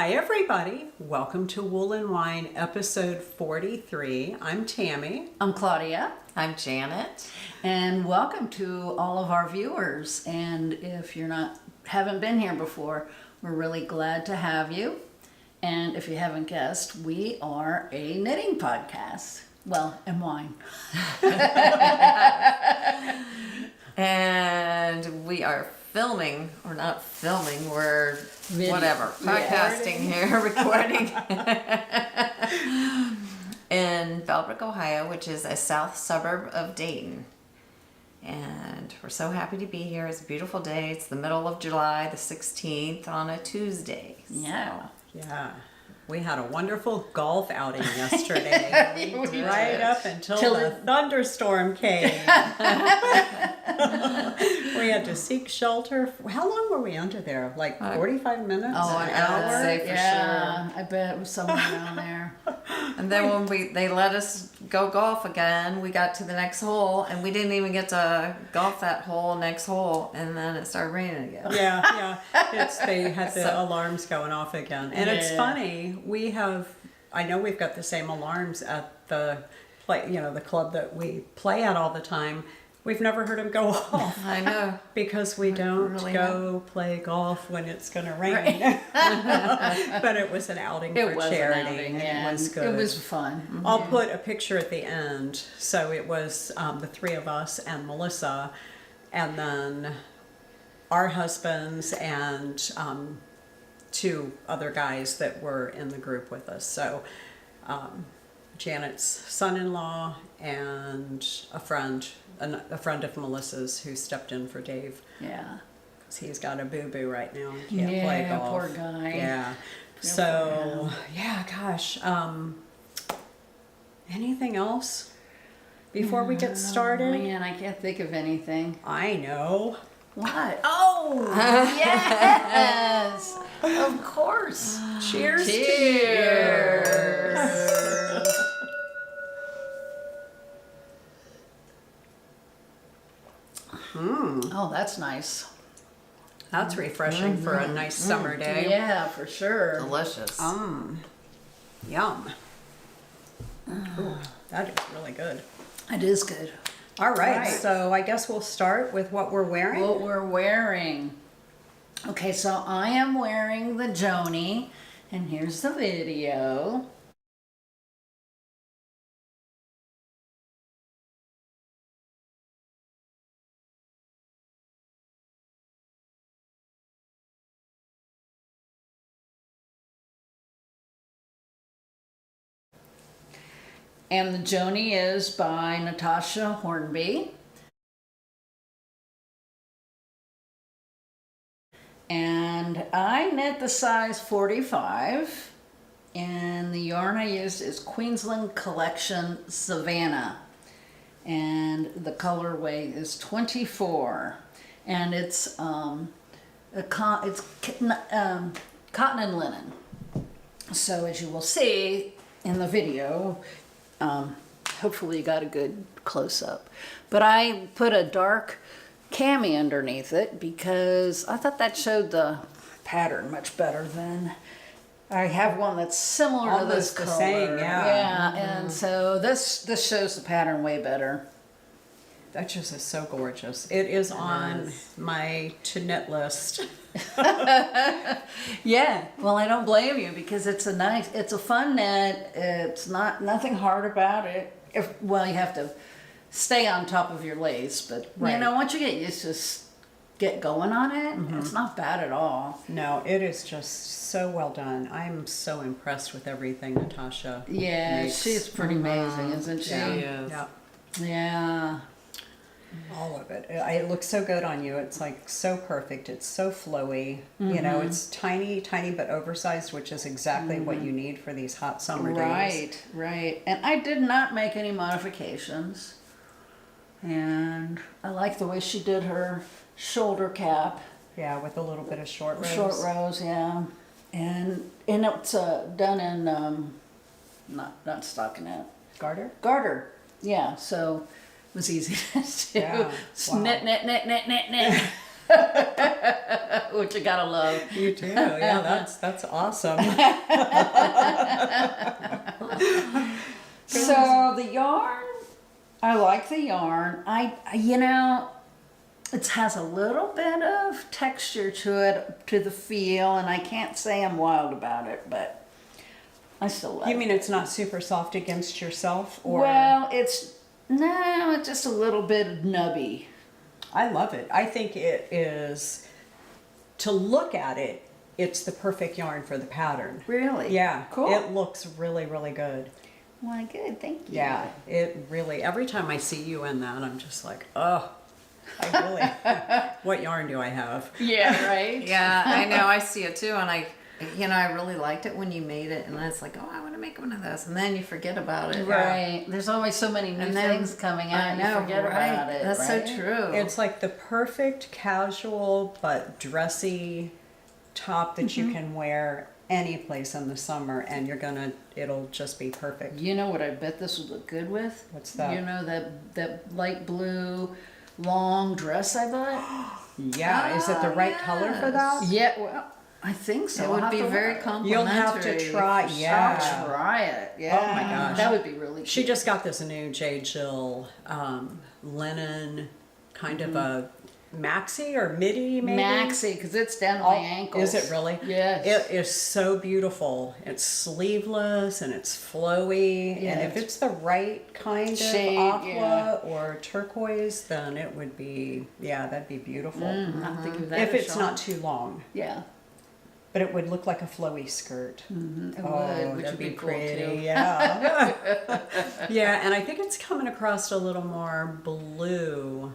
Hi everybody, welcome to Wool and Wine episode 43. I'm Tammy. I'm Claudia. I'm Janet. And welcome to all of our viewers. And if haven't been here before, we're really glad to have you. And if you haven't guessed, we are a knitting podcast. Well, and wine. And we are filming, or not filming, we're whatever, podcasting here, recording in Bellbrook, Ohio, which is a south suburb of Dayton. And we're so happy to be here. It's a beautiful day. It's the middle of July, the 16th on a Tuesday. Yeah. Yeah, we had a wonderful golf outing yesterday. Right up until the thunderstorm came. We had to seek shelter. How long were we under there? Like 45 minutes? Oh, an I hour? say for sure. I bet it was somewhere around there. And then when they let us go golf again, we got to the next hole, and we didn't even get to golf that next hole, and then it started raining again. Yeah. They had the alarms going off again. And it's funny, I know we've got the same alarms at the the club that we play at all the time. We've never heard them go off. I know. Because we don't really go play golf when it's going to rain. But it was an outing for charity. And it was good. It was fun. Mm-hmm. I'll put a picture at the end. So it was the three of us and Melissa, and then our husbands and two other guys that were in the group with us. So Janet's son-in-law and a friend of Melissa's who stepped in for Dave. Yeah. Because he's got a boo-boo right now. He can't play golf. Poor guy. Yeah. So, gosh. Anything else before we get started? Man, I can't think of anything. I know. What? Oh, yes. Of course. Cheers. Cheers. Oh, that's nice. That's refreshing for a nice summer day. Yeah, for sure. Delicious. Yum. Ooh, that is really good. It is good. All right, so I guess we'll start with what we're wearing. What we're wearing. Okay, so I am wearing the Joni, and here's the video. And the Joni is by Natasja Hornby. And I knit the size 45. And the yarn I used is Queensland Collection Savannah. And the colorway is 24. And it's cotton and linen. So as you will see in the video, hopefully you got a good close-up. But I put a dark cami underneath it because I thought that showed the pattern much better than I have one that's similar to this the color. same, Yeah, and so this shows the pattern way better. That just is so gorgeous. It is on my to knit list. Yeah, well, I don't blame you because it's a fun knit. It's nothing hard about it. You have to stay on top of your lace, but once you get used to get going on it, it's not bad at all. No, it is just so well done. I'm so impressed with everything Natasja makes. She's pretty amazing, isn't she? Yeah. Yeah. All of it. It looks so good on you. It's like so perfect. It's so flowy. It's tiny, but oversized, which is exactly what you need for these hot summer days. Right. And I did not make any modifications. And I like the way she did her shoulder cap. Yeah, with a little bit of short rows. Short rows, yeah. And it's done in not stockinette. Garter. Yeah. So it was easy to do. Yeah. Wow. Knit. which I gotta love. You do, yeah. That's awesome. So the yarn, I like the yarn. It has a little bit of texture to it, to the feel, and I can't say I'm wild about it, but I still like it. You mean it's not super soft against yourself, or? Well, it's just a little bit nubby. I love it. I think it is, to look at it, it's the perfect yarn for the pattern. Really? Yeah. Cool. It looks really, really good. Well, good. Thank you. Yeah. It really, every time I see you in that, I'm just like, oh, I really, what yarn do I have? Yeah, right? Yeah, I know. I see it too, and I really liked it when you made it, and I was like, oh, I want to make one of those, and then you forget about it. Right. There's always so many new And then- things coming out. I know, you forget right? about it. That's right? so true. It's like the perfect casual but dressy top that you can wear any place in the summer, and it'll just be perfect. You know what I bet this would look good with? What's that? You know that light blue long dress I bought? Yeah, is it the right color for that? Yeah, well, I think so. It I'll would have be to very look. complimentary. You'll have to try, yeah. I'll try it. Yeah. Oh my gosh. That would be really She cute. just got this new J. Jill linen, kind of a maxi or midi, maybe? Maxi, because it's down to my ankles. Is it really? Yes. It is so beautiful. It's sleeveless and it's flowy. Yeah, And if it's the right kind shade, of aqua yeah. or turquoise, then it would be, yeah, that'd be beautiful. I'll have to give that If a it's shot. not too long. Yeah. But it would look like a flowy skirt. It Oh, would, which that'd would be cool pretty, too. yeah. Yeah, and I think it's coming across a little more blue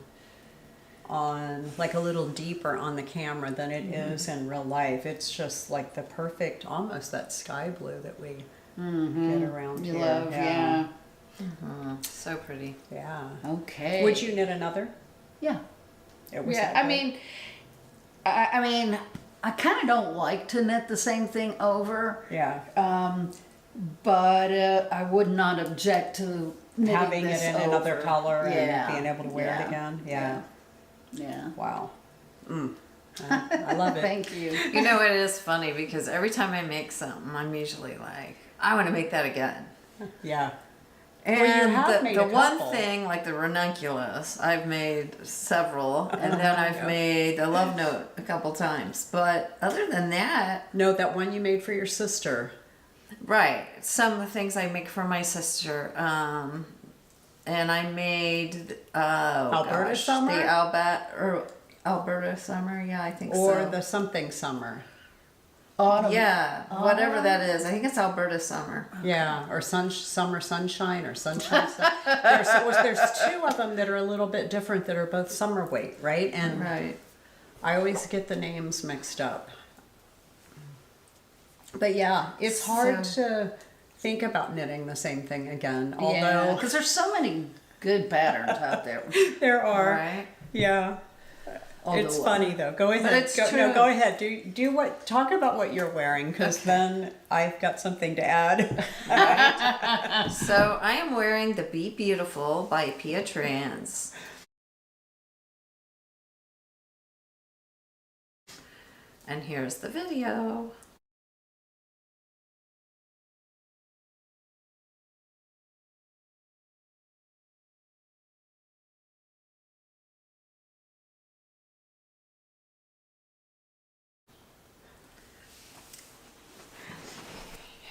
on, like a little deeper on the camera than it is in real life. It's just like the perfect, almost that sky blue that we get around You here. love, yeah. So pretty. Yeah. Okay. Would you knit another? Yeah. It was Yeah, that I good? mean, I kind of don't like to knit the same thing over, Yeah. but I would not object to knitting Having this it in another over. color Yeah. and being able to wear Yeah. it again. Yeah. Yeah. Wow. I love it. Thank you. You know, it is funny because every time I make something, I'm usually like, I want to make that again. Yeah. And Well, you have made the a one couple. thing, like the ranunculus, I've made several, and then I've made the love note a couple times. But other than that, No, that one you made for your sister. right, some of the things I make for my sister, and I made Alberta Summer? the Alberta Summer, yeah, I think Or so. the something summer. Autumn. Yeah, whatever that is. I think it's Alberta Summer. Yeah, or summer sunshine or sunshine. There's two of them that are a little bit different that are both summer weight, right? And Right. I always get the names mixed up. But yeah, it's hard to think about knitting the same thing again. Yeah, Although because there's so many good patterns out there. there are, Right. yeah. It's funny though. Go ahead. it's No, true. go ahead. Do what? Talk about what you're wearing, because then I've got something to add. So I am wearing the Be Beautiful by PetiteKnit. And here's the video.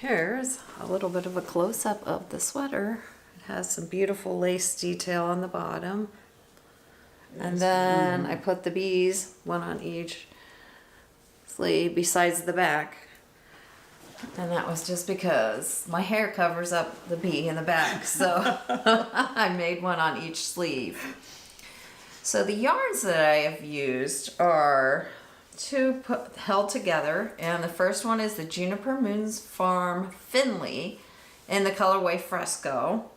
Here's a little bit of a close-up of the sweater. It has some beautiful lace detail on the bottom. And then I put the bees, one on each sleeve besides the back. And that was just because my hair covers up the bee in the back. So I made one on each sleeve. So the yarns that I have used are held together, and the first one is the Juniper Moon's Farm Findley in the colorway Fresco,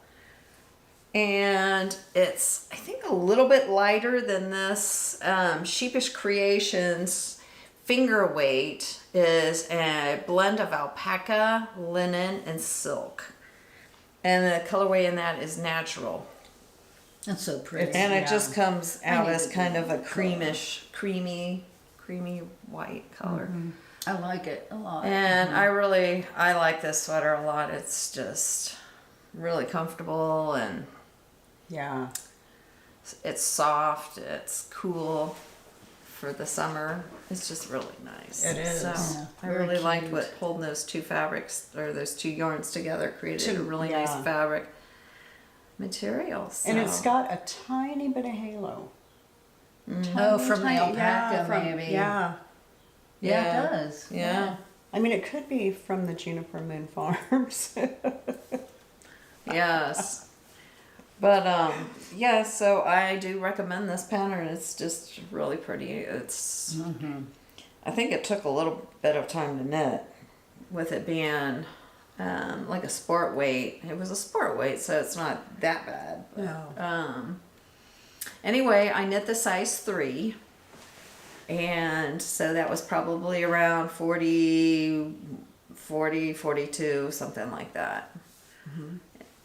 and it's I think a little bit lighter than this. Sheepish Creations finger weight is a blend of alpaca, linen, and silk, and the colorway in that is natural. That's so pretty. And it Yeah. just comes out need as to kind do of a that creamy white color. I like it a lot. And I like this sweater a lot. It's just really comfortable and Yeah. it's soft. It's cool for the summer. It's just really nice. It is. So Yeah, I very really liked cute. what holding those two fabrics or those two yarns together created a really Yeah. nice fabric material. So. And it's got a tiny bit of halo. Oh, from the Tiny- alpaca, from- maybe. Yeah. Yeah, Yeah. it does. Yeah. I mean, it could be from the Juniper Moon Farms. Yes. But yeah, so I do recommend this pattern. It's just really pretty. It's I think it took a little bit of time to knit with it being like a sport weight. It was a sport weight, so it's not that bad. No. Anyway, I knit the size 3. And so that was probably around 40, 42, something like that,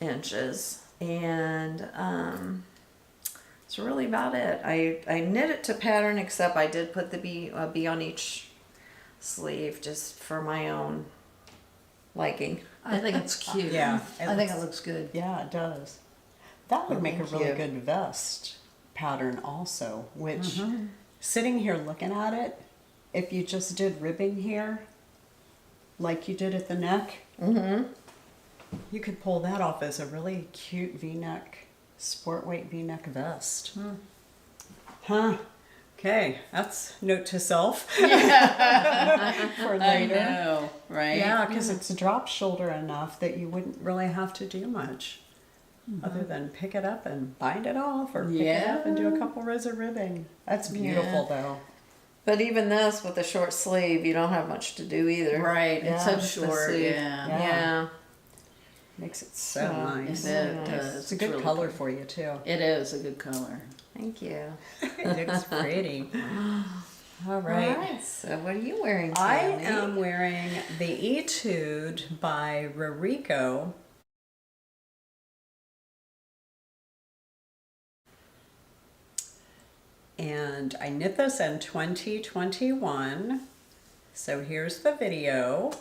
inches. And that's really about it. I knit it to pattern, except I did put the bee on each sleeve just for my own liking. I think it's cute. Yeah, I think it looks good. Yeah, it does. That would make a thank really you. good vest pattern also, which sitting here looking at it, if you just did ribbing here, like you did at the neck, you could pull that off as a really cute V-neck, sport weight V-neck vest. Huh. Okay, that's note to self for I later. know, right? Yeah, because it's drop shoulder enough that you wouldn't really have to do much other than pick it up and bind it off or pick it up and do a couple rows of ribbing. That's beautiful though. But even this with a short sleeve, you don't have much to do either. Right, it's Yeah, so the short, sleeve. yeah. Yeah. Makes it so So, nice. It does. It's a good really color pretty. for you too. It is a good color. Thank you. It looks pretty. All All right. right. So what are you wearing, I Tammy? am wearing the Etude by Ririko. And I knit this in 2021. So here's the video.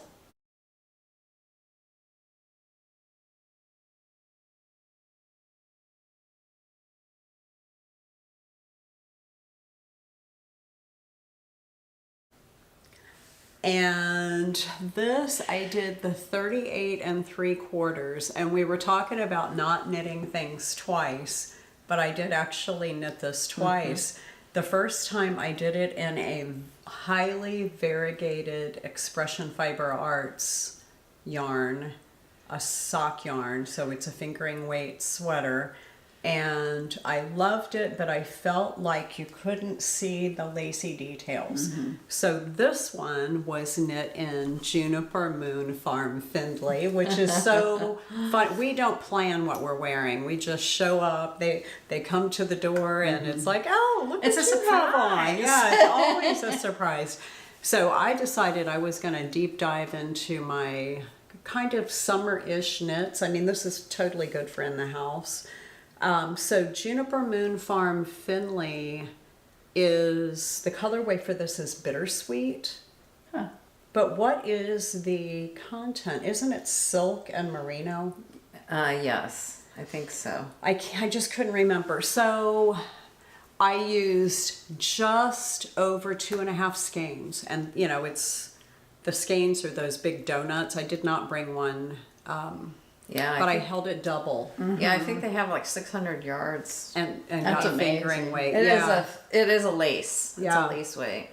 And this, I did the 38 3/4, and we were talking about not knitting things twice, but I did actually knit this twice. The first time I did it in a highly variegated Expression Fiber Arts yarn, a sock yarn, so it's a fingering weight sweater. And I loved it, but I felt like you couldn't see the lacy details. So this one was knit in Juniper Moon Farm Findley, which is so fun. We don't plan what we're wearing. We just show up. They come to the door, and it's like, oh, look It's what a you have on. surprise. Yeah, it's always a surprise. So I decided I was going to deep dive into my kind of summer-ish knits. I mean, this is totally good for in the house. So Juniper Moon Farm Findley is, the colorway for this is Bittersweet. Huh. But what is the content? Isn't it silk and merino? Yes, I think so. I just couldn't remember. So I used just over 2.5 skeins. And, you know, the skeins are those big donuts. I did not bring one. Yeah, But I think, held it double yeah, I think they have like 600 yards. and That's got amazing. fingering weight. It yeah. is a lace. It's Yeah. a lace weight.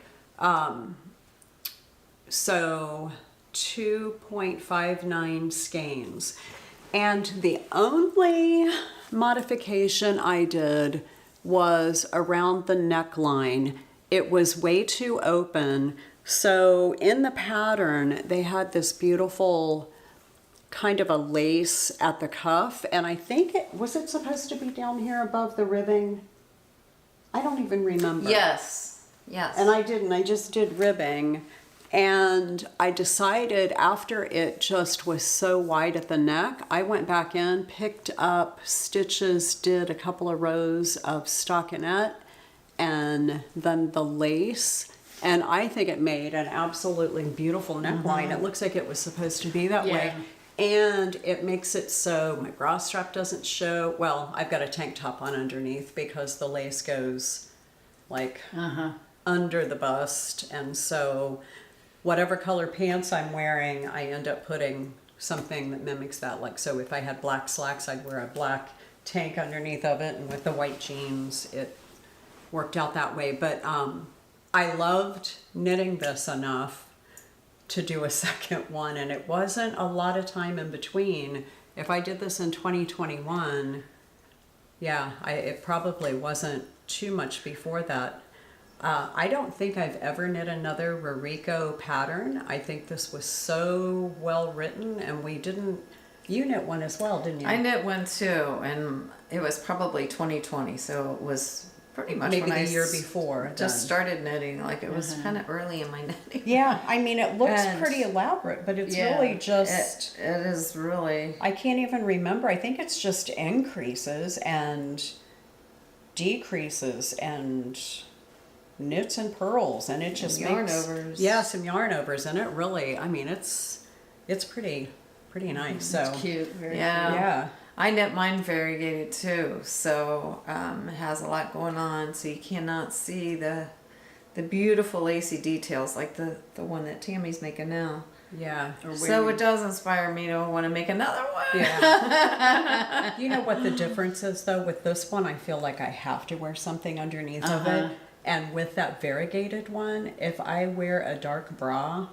So 2.59 skeins. And the only modification I did was around the neckline. It was way too open. So in the pattern, they had this beautiful kind of a lace at the cuff, and I think it was supposed to be down here above the ribbing? I don't even remember. Yes. Yes. And I didn't, I just did ribbing, And I decided after it just was so wide at the neck, I went back in, picked up stitches, did a couple of rows of stockinette, and then the lace. And I think it made an absolutely beautiful neckline. It looks like it was supposed to be that way. And it makes it so my bra strap doesn't show. Well, I've got a tank top on underneath because the lace goes like under the bust. And so whatever color pants I'm wearing, I end up putting something that mimics that. Like, so if I had black slacks, I'd wear a black tank underneath of it. And with the white jeans, it worked out that way. But I loved knitting this enough to do a second one, and it wasn't a lot of time in between. If I did this in 2021, yeah, it probably wasn't too much before that. I don't think I've ever knit another Ririko pattern. I think this was so well written, and you knit one as well, didn't you? I knit one too, and it was probably 2020, so it was pretty much maybe when the year before. Just started knitting. Like it was kind of early in my knitting. Yeah, I mean, it looks And- pretty elaborate, but it's really just... It is really. I can't even remember. I think it's just increases and decreases and knits and purls, and it just yarn makes... overs. Yeah, some yarn overs, and it really, I mean, it's pretty nice. So It's cute. Very Yeah. yeah. I knit mine variegated too, so it has a lot going on. So you cannot see the beautiful lacy details like the one that Tammy's making now. Yeah. So it does inspire me to want to make another one. Yeah. You know what the difference is though with this one? I feel like I have to wear something underneath of it. And with that variegated one, if I wear a dark bra,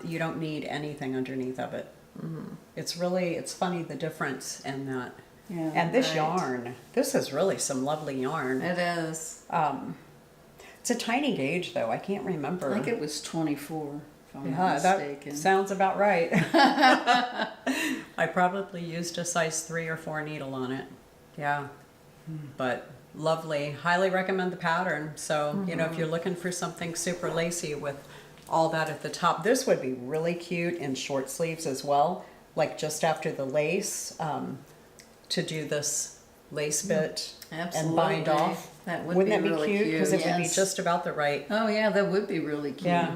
you don't need anything underneath of it. It's funny the difference in that. Yeah, And this right. yarn, this is really some lovely yarn. It is. It's a tiny gauge though. I can't remember. I think it was 24, if I'm Yeah, not that mistaken. sounds about right. I probably used a size 3 or 4 needle on it. Yeah. But lovely. Highly recommend the pattern. So, you know, if you're looking for something super lacy with all that at the top, this would be really cute in short sleeves as well. Like just after the lace, to do this lace bit and bind Absolutely. off. That would Wouldn't be that be really cute? Because it would be Yes. just about the right. Oh yeah, that would be really cute. Yeah.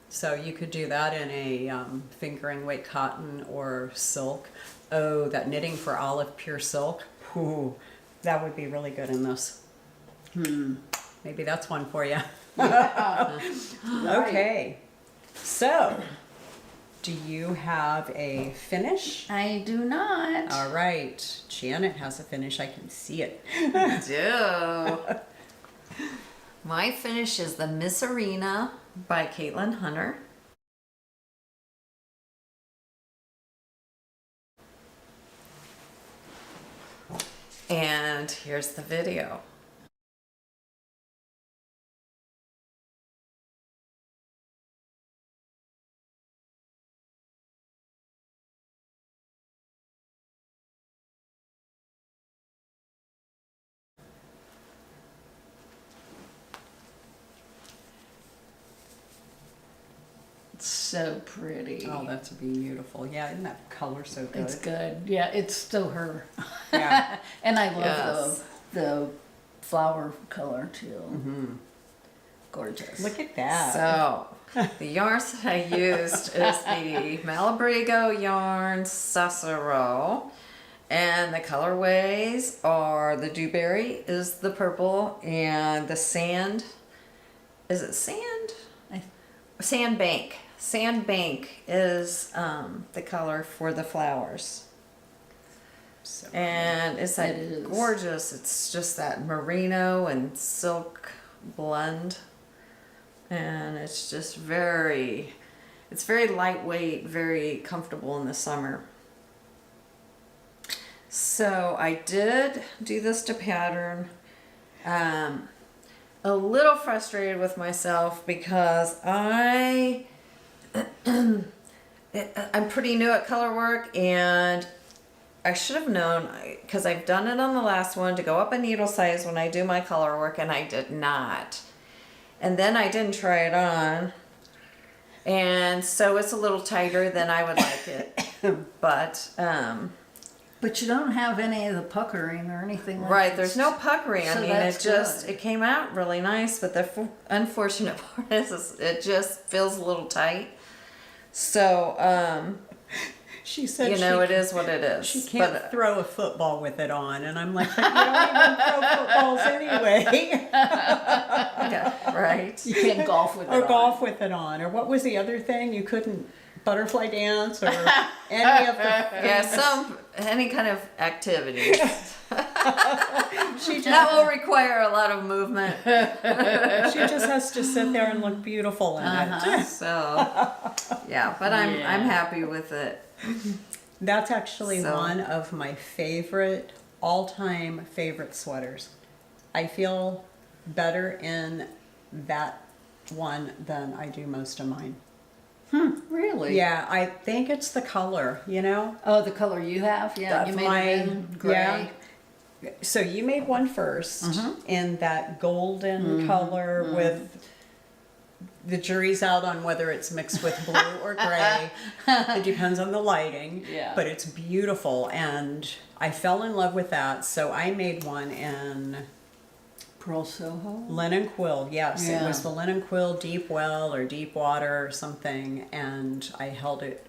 So you could do that in a fingering weight cotton or silk. Oh, that knitting for olive pure silk. Ooh, that would be really good in this. Maybe that's one for you. Okay. So, do you have a finish? I do not. All right. Janet has a finish. I can see it. Do. My finish is the Misurina by Caitlin Hunter. And here's the video. It's so pretty. Oh, that's beautiful. Yeah, isn't that color so good? It's good. Yeah, it's still her. Yeah. And I love Yes. the flower color too. Gorgeous. Look at that. So, the yarns that I used is the Malabrigo yarn Susurro. And the colorways are the Dewberry is the purple and the sand. Is it sand? Sandbank. Sandbank is the color for the flowers. So And it's that It is. gorgeous. It's just that merino and silk blend. And it's just it's very lightweight, very comfortable in the summer. So I did do this to pattern. A little frustrated with myself because I'm pretty new at color work, and I should have known, because I've done it on the last one, to go up a needle size when I do my color work, and I did not. And then I didn't try it on. And so it's a little tighter than I would like it. But you don't have any of the puckering or anything like right, that. there's no puckering. So I mean, that's good. it came out really nice, but the unfortunate part is it just feels a little tight. So, She said it is what it is. she can't throw a football with it on, and I'm like, but you don't even throw footballs anyway. Yeah, right. You can't golf with it Or on. golf with it on, or what was the other thing? You couldn't butterfly dance or any of the. Yeah, any kind of activity. She That will just require a lot of movement. she just has to sit there and look beautiful in it. So, yeah, but I'm happy with it. That's actually So- one of my favorite, all-time favorite sweaters. I feel better in that one than I do most of mine. Really? Yeah, I think it's the color, you know? Oh, the color you have? Yeah, Of you made it in gray. yeah. So you made one first in that golden color with the jury's out on whether it's mixed with blue or gray. It depends on the lighting. Yeah. But it's beautiful, and I fell in love with that. So I made one in Pearl Soho? linen quill. Yes, Yeah. it was the linen quill, deep well or deep water or something, and I held it,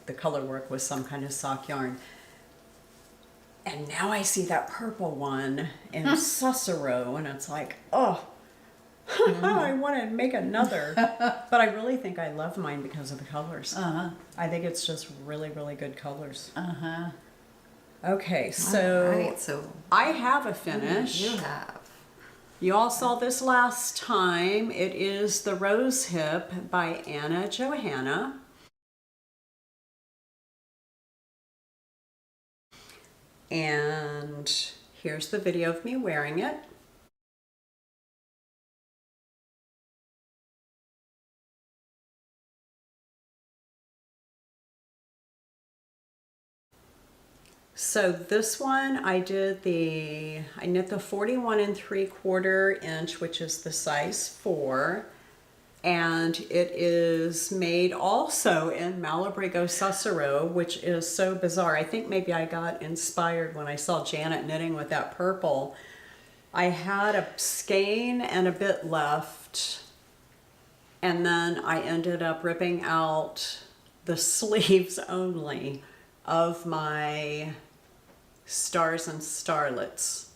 the color work was some kind of sock yarn. And now I see that purple one in Susurro, and it's like, oh, I want to make another. But I really think I love mine because of the colors. I think it's just really, really good colors. Okay, so Right, so I have a finish. you have. You all saw this last time. It is the Rosehip by Johanna. And here's the video of me wearing it. So this one I knit the 41 3/4 inch, which is the size 4. And it is made also in Malabrigo Susurro, which is so bizarre. I think maybe I got inspired when I saw Janet knitting with that purple. I had a skein and a bit left, and then I ended up ripping out the sleeves only of my Stars and Starlets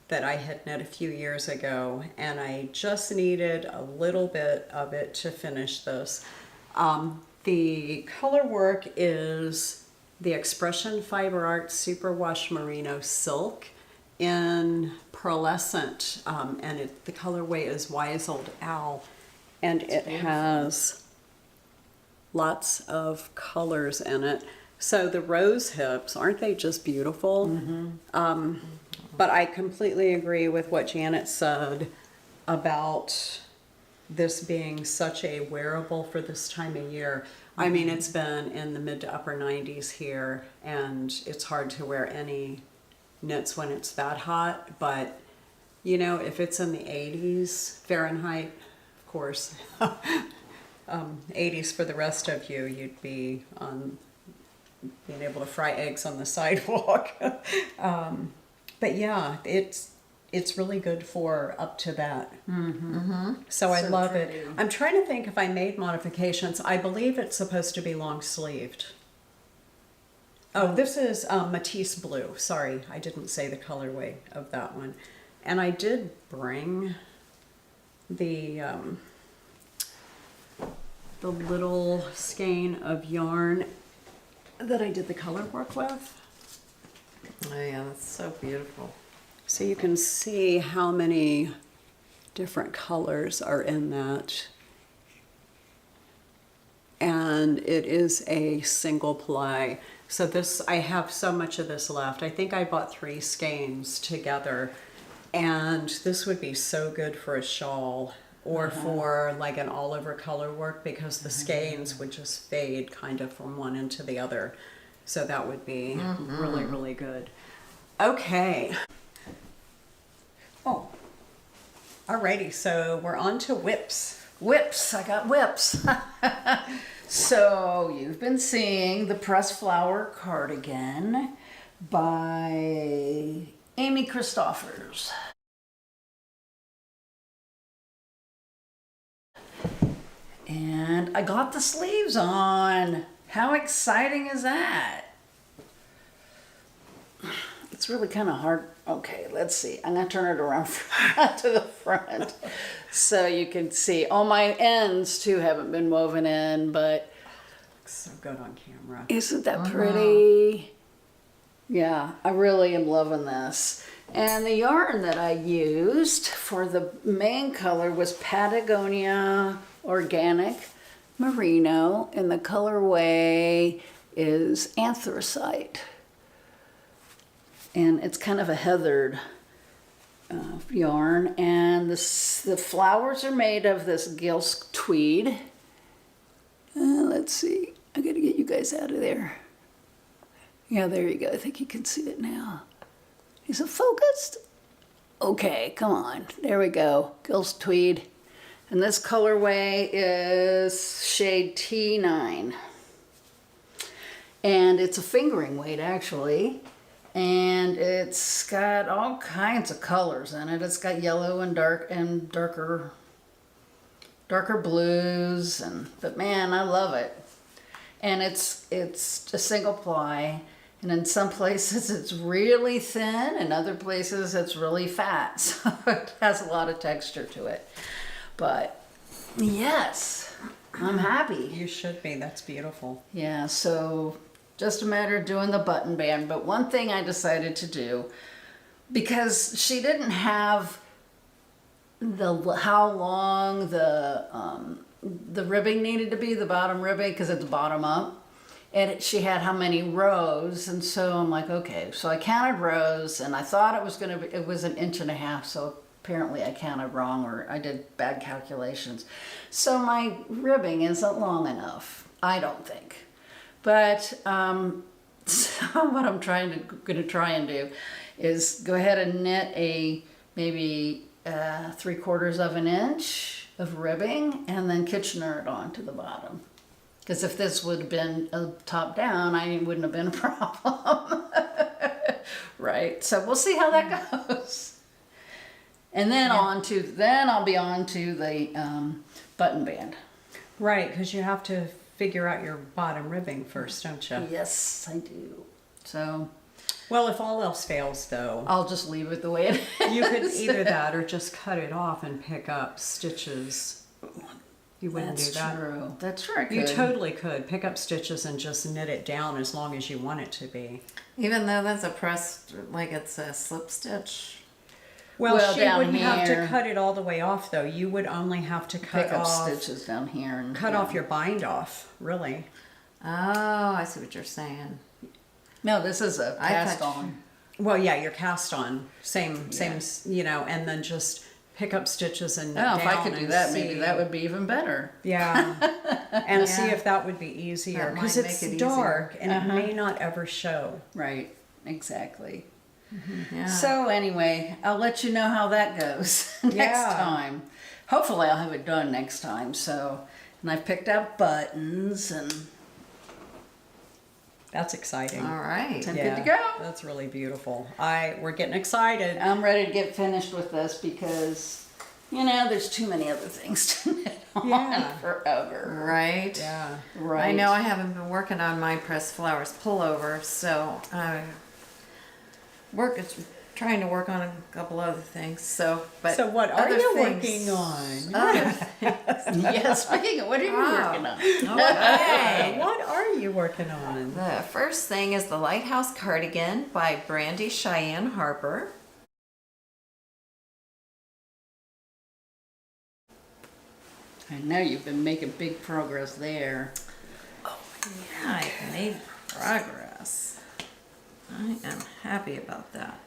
that I had knit a few years ago, and I just needed a little bit of it to finish this. The color work is the Expression Fiber Art Superwash Merino Silk in Pearlescent, and the colorway is Wise Old Owl, and it has lots of colors in it. So the rose hips, aren't they just beautiful? But I completely agree with what Janet said about this being such a wearable for this time of year. I mean, it's been in the mid to upper 90s here, and it's hard to wear any knits when it's that hot. But, you know, if it's in the 80s Fahrenheit, of course, 80s for the rest of you, you'd be being able to fry eggs on the sidewalk. But yeah, it's really good for up to that. So I love pretty. it. I'm trying to think if I made modifications. I believe it's supposed to be long sleeved. Oh, this is Matisse blue. Sorry, I didn't say the colorway of that one. And I did bring the little skein of yarn that I did the color work with. Oh yeah, that's so beautiful. So you can see how many different colors are in that. And it is a single ply. So this, I have so much of this left. I think I bought 3 skeins together. And this would be so good for a shawl or for like an all over color work, because the skeins would just fade kind of from one into the other. So that would be really, really good. Okay. Oh, Alrighty, so we're on to whips. Whips, I got whips. So you've been seeing the Pressed Flower cardigan by Amy Christoffers. And I got the sleeves on. How exciting is that? It's really kind of hard. Okay, let's see. I'm gonna turn it around to the front so you can see. All my ends too haven't been woven in, but So good on camera. isn't that pretty? Yeah, I really am loving this. And the yarn that I used for the main color was Patagonia Organic Merino, and the colorway is Anthracite. And it's kind of a heathered yarn, and the flowers are made of this Gilsk tweed. Let's see, I gotta get you guys out of there. Yeah, there you go. I think you can see it now. Is it focused? Okay, come on. There we go. Gilsk tweed. And this colorway is shade T9. And it's a fingering weight, actually. And it's got all kinds of colors in it. It's got yellow and darker blues, but man, I love it. And it's a single ply, and in some places it's really thin, and other places it's really fat. So it has a lot of texture to it. But yes, I'm happy. You should be. That's beautiful. Yeah, so just a matter of doing the button band. But one thing I decided to do, because she didn't have how long the ribbing needed to be, the bottom ribbing, because it's bottom up, and she had how many rows, and so I'm like, okay, so I counted rows, and I thought it was 1.5 inches, so apparently I counted wrong, or I did bad calculations. So my ribbing isn't long enough, I don't think. But so what I'm gonna try and do is go ahead and knit a maybe 3/4 inch of ribbing, and then Kitchener it on to the bottom. Because if this would have been a top down, I wouldn't have been a problem. Right? So we'll see how that goes. And then I'll be on to the button band. Right, because you have to figure out your bottom ribbing first, don't you? Yes, I do. So Well, if all else fails, though, I'll just leave it the way it is. you could either that or just cut it off and pick up stitches. You wouldn't do that. True. That's true. I You could. totally could pick up stitches and just knit it down as long as you want it to be. Even though that's a pressed, like it's a slip stitch. Well, she down wouldn't have to here. cut it all the way off, though. You would only have to cut Pick up off, stitches down here and cut off your bind off, really. Oh, I see what you're saying. No, this is a I cast thought- on. Well, yeah, your cast on, same, and then just pick up stitches and knit Oh, if I down could do and that, see. maybe that would be even better. Yeah, and see Yeah. if that would be easier That because might it's make it dark easier. and it may not ever show. Right. Exactly. Yeah. So anyway, I'll let you know how that goes next Yeah. time. Hopefully I'll have it done next time. So, and I've picked out buttons and That's exciting. All right. I'm good to go. That's really beautiful. We're getting excited. I'm ready to get finished with this because, there's too many other things to knit on Yeah. forever. Right. Yeah. Right. I know I haven't been working on my pressed flowers pullover, so I trying to work on a couple other things. So what are other you things- working on? Other Yes, speaking of, what are you working on? Okay. What are you working on? The first thing is the Lighthouse Cardigan by Brandy Cheyenne Harper. I know you've been making big progress there. Yeah, I made progress. I am happy about that.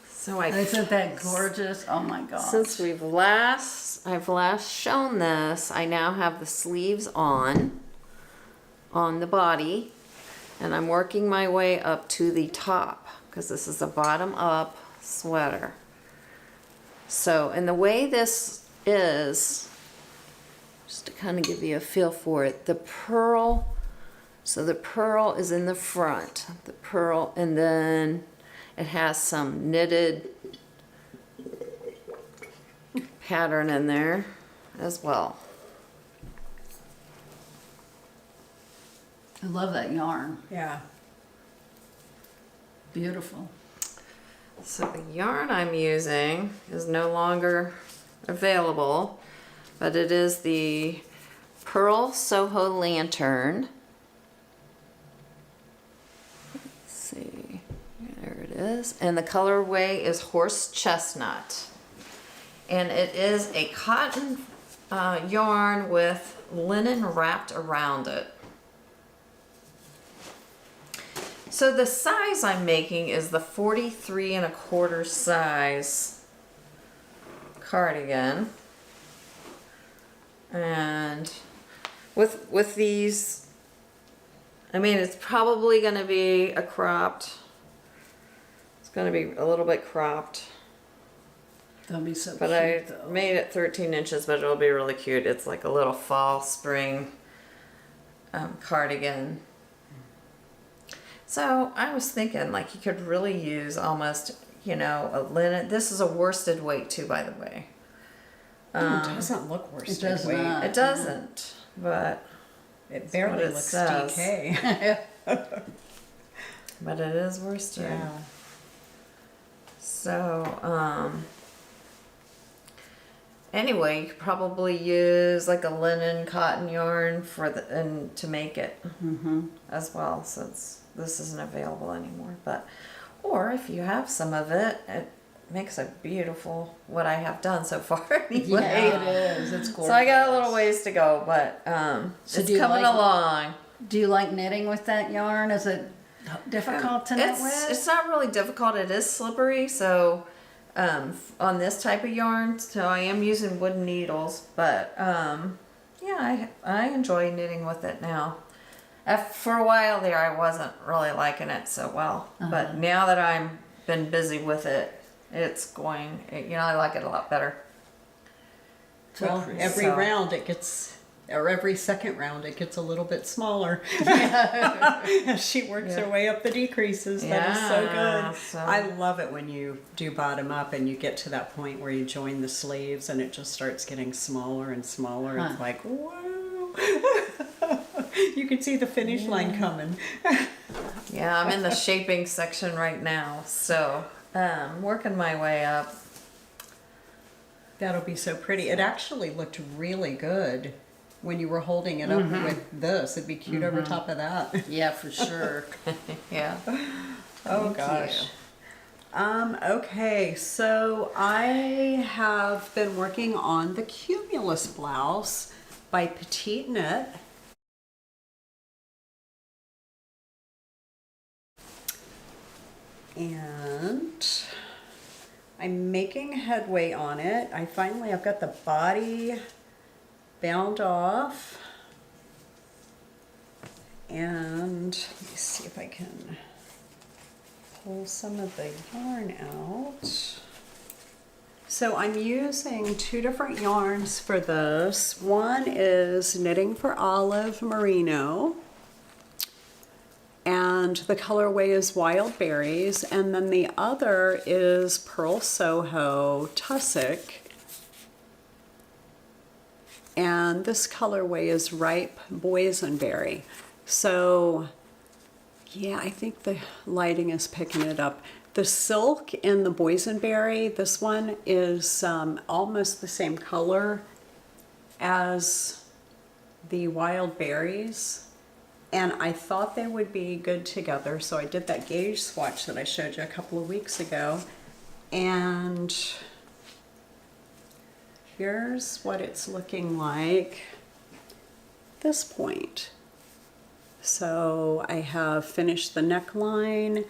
So Isn't that gorgeous? Oh my gosh. Since I've last shown this, I now have the sleeves on. on the body, and I'm working my way up to the top because this is a bottom up sweater. So, and the way this is, just to kind of give you a feel for it, the purl, so the purl is in the front, the purl, and then it has some knitted pattern in there as well. I love that yarn. Yeah. Beautiful. So the yarn I'm using is no longer available, but it is the Purl Soho Lantern. Let's see, there it is. And the colorway is Horse Chestnut. And it is a cotton yarn with linen wrapped around it. So the size I'm making is the 43 1/4 size cardigan. And with these, I mean, it's probably going to be a cropped, it's going to be a little bit cropped. That'll be so But cute, I though. made it 13 inches, but it'll be really cute. It's like a little fall, spring cardigan. So I was thinking, like, you could really use almost, you know, a linen. This is a worsted weight too, by the way. It doesn't look worse. It does not. It doesn't, but It barely what it looks says. DK. but it is worsted. Yeah. So, anyway, you could probably use like a linen cotton yarn for and to make it as well, since this isn't available anymore. But, or if you have some of it, it makes a beautiful, what I have done so far anyway. Yeah, it is. It's gorgeous. So I got a little ways to go, but So it's do you coming like- along. Do you like knitting with that yarn? Is it difficult to knit with? It's not really difficult. It is slippery, so on this type of yarn, so I am using wooden needles, but yeah, I enjoy knitting with it now. For a while there, I wasn't really liking it so well, but now that I'm been busy with it, it's going. You know, I like it a lot better. Well, every So- round it gets, or every second round it gets a little bit smaller. As she works her way up the decreases. That is so Yeah, good. so- I love it when you do bottom up and you get to that point where you join the sleeves and it just starts getting smaller and smaller. It's like, whoa. You can see the finish line coming. Yeah, I'm in the shaping section right now, so working my way up. That'll be so pretty. It actually looked really good when you were holding it up with this. It'd be cute over top of that. Yeah, for sure. Yeah. Oh Thank gosh. you. Okay, so I have been working on the Cumulus blouse by PetiteKnit. And I'm making headway on it. I've got the body bound off. And let me see if I can pull some of the yarn out. So I'm using two different yarns for this. One is Knitting for Olive Merino, and the colorway is Wild Berries, and then the other is Pearl Soho Tussock, and this colorway is Ripe Boysenberry. So yeah, I think the lighting is picking it up. The silk in the Boysenberry, this one is almost the same color as the Wild Berries. And I thought they would be good together, so I did that gauge swatch that I showed you a couple of weeks ago. And here's what it's looking like at this point. So I have finished the neckline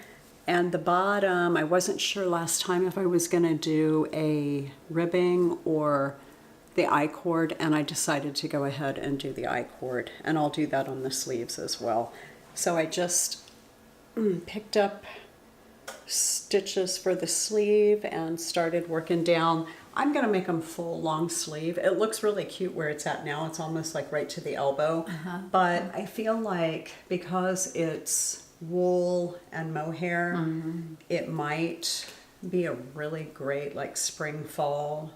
and the bottom. I wasn't sure last time if I was going to do a ribbing or the I-cord, and I decided to go ahead and do the I-cord, and I'll do that on the sleeves as well. So I just picked up stitches for the sleeve and started working down. I'm gonna make them full long sleeve. It looks really cute where it's at now. It's almost like right to the elbow. But I feel like because it's wool and mohair, it might be a really great like spring, fall,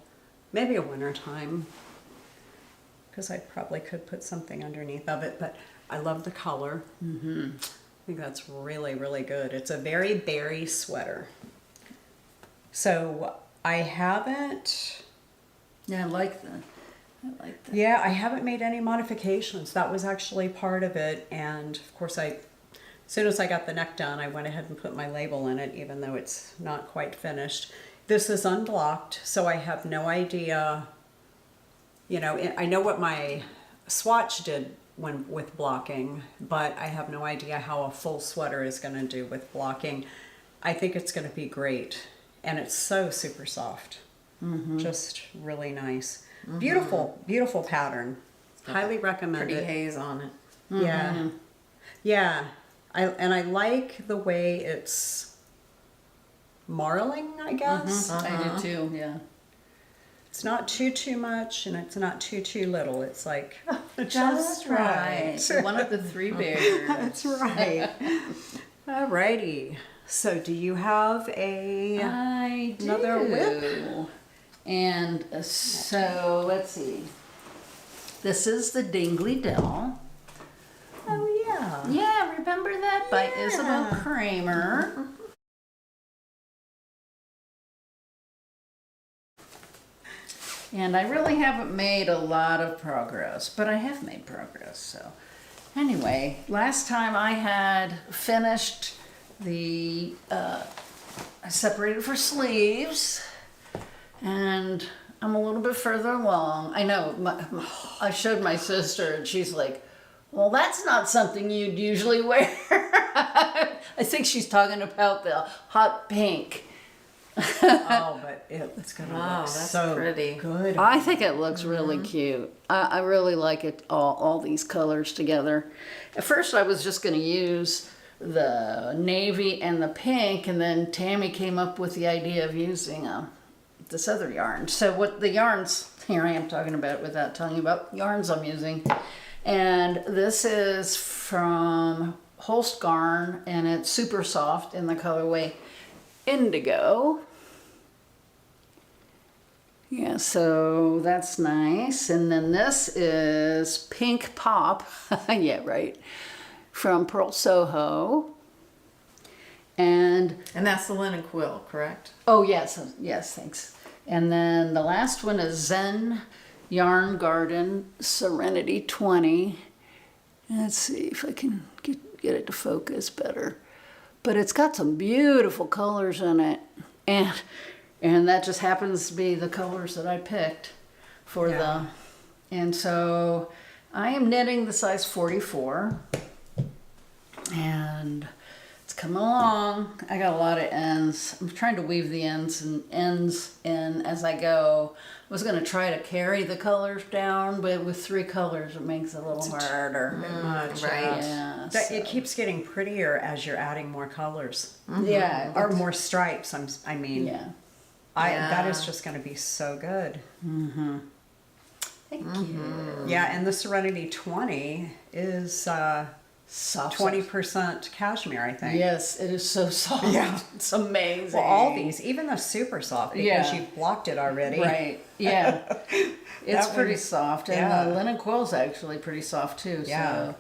maybe a winter time. Because I probably could put something underneath of it, but I love the color. I think that's really, really good. It's a very berry sweater. So I haven't, Yeah, I like that. yeah, I haven't made any modifications. That was actually part of it. And of course, as soon as I got the neck done, I went ahead and put my label in it, even though it's not quite finished. This is unblocked, so I have no idea, you know, I know what my swatch did with blocking, but I have no idea how a full sweater is going to do with blocking. I think it's going to be great, and it's so super soft. Just really nice. Beautiful, beautiful pattern. Highly recommend Pretty it. haze on it. Yeah. Yeah. I like the way it's marling, I guess. I do too, yeah. It's not too much, and it's not too little. It's like just right. right. One of the three bears. That's right. Alrighty. So, do you have I do. another whip? And so, let's see. This is the Dingley Dell. Oh yeah. Yeah, remember that? By Yeah. Isabel Kramer. And I really haven't made a lot of progress, but I have made progress. So anyway, last time I had finished I separated for sleeves, and I'm a little bit further along. I know, I showed my sister and she's like, well, that's not something you'd usually wear. I think she's talking about the hot pink. Oh, but it's gonna Wow, look that's so pretty. good. I think it looks really cute. I really like it, all these colors together. At first I was just gonna use the navy and the pink, and then Tammi came up with the idea of using this other yarn. So what the yarns, here I am talking about it without telling you about yarns I'm using. And this is from Holst Garn, and it's super soft in the colorway Indigo. Yeah, so that's nice. And then this is Pink Pop. Yeah, right. From Purl Soho. And that's the linen quill, correct? oh yes, thanks. And then the last one is Zen Yarn Garden Serenity 20. Let's see if I can get it to focus better. But it's got some beautiful colors in it. And that just happens to be the colors that I picked for and so I am knitting the size 44. And it's coming along. I got a lot of ends. I'm trying to weave the ends in as I go. I was going to try to carry the colors down, but with 3 colors it makes it a little harder. Much, right. Yeah. It keeps getting prettier as you're adding more colors. Yeah. Or more stripes. I mean, Yeah. that is just going to be so good. Thank you. Yeah, and the Serenity 20 is Soft. 20% cashmere, I think. Yes, it is so soft. Yeah. It's amazing. Well, all these, even the super soft, because Yeah. you've blocked it already. Right. Yeah. It's That pretty one- soft. And yeah. the linen quill's actually pretty soft too. Yeah. So,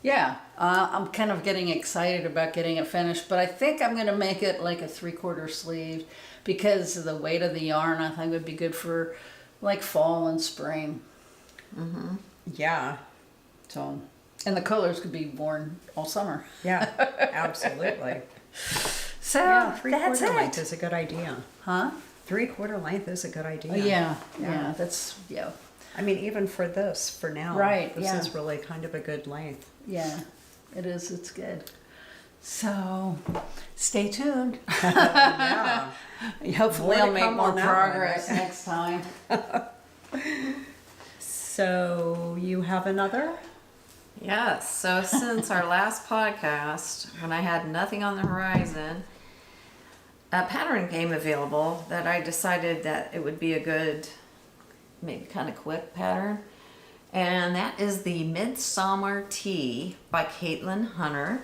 yeah. I'm kind of getting excited about getting it finished, but I think I'm going to make it like a 3/4 sleeve because of the weight of the yarn. I think would be good for like fall and spring. Yeah. So, and the colors could be worn all summer. Yeah, absolutely. So Yeah, that's 3/4 length it. is a good idea. Huh? 3/4 length is a good idea. Yeah. That's, yeah. I mean, even for this, for now. Right, This yeah. is really kind of a good length. Yeah, it is. It's good. So, stay tuned. Yeah. Hopefully, More to I'll make come more on that progress one. next time. So you have another? Yes, so since our last podcast, when I had nothing on the horizon, a pattern came available that I decided that it would be a good, maybe kind of quick pattern. And that is the Midsummer Tea by Caitlin Hunter.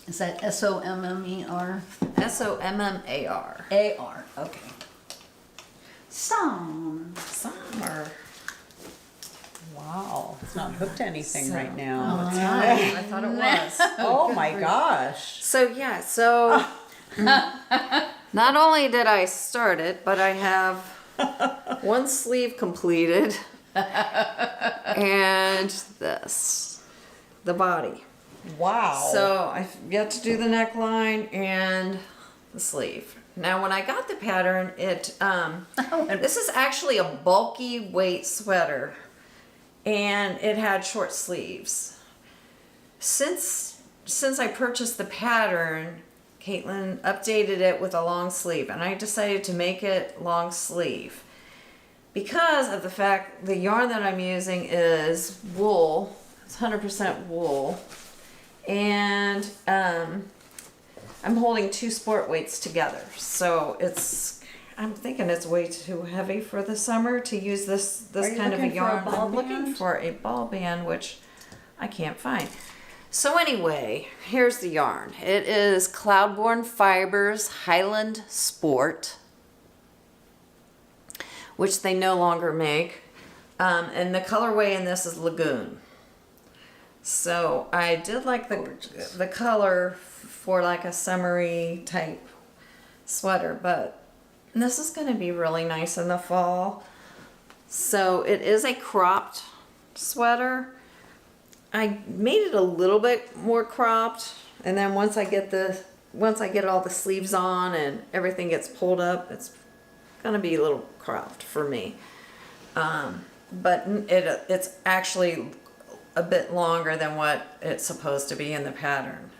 Is that SOMMER? Sommar. AR, okay. Song. Summer. Wow, it's not hooked to anything So- right now. I thought it was. Oh my gosh. So yeah, so not only did I start it, but I have one sleeve completed and this, the body. Wow. So I've yet to do the neckline and the sleeve. Now when I got the pattern, this is actually a bulky weight sweater and it had short sleeves. Since I purchased the pattern, Caitlin updated it with a long sleeve and I decided to make it long sleeve because of the fact the yarn that I'm using is wool. It's 100% wool. And I'm holding 2 sport weights together. So I'm thinking it's way too heavy for the summer to use this Are you kind of a looking for a yarn. ball I'm looking band? for a ball band, which I can't find. So anyway, here's the yarn. It is Cloudborne Fibers Highland Sport, which they no longer make. And the colorway in this is Lagoon. So I did like the color for like a summery type sweater, but this is going to be really nice in the fall. So it is a cropped sweater. I made it a little bit more cropped, and then once I get all the sleeves on and everything gets pulled up, it's going to be a little cropped for me. But it's actually a bit longer than what it's supposed to be in the pattern.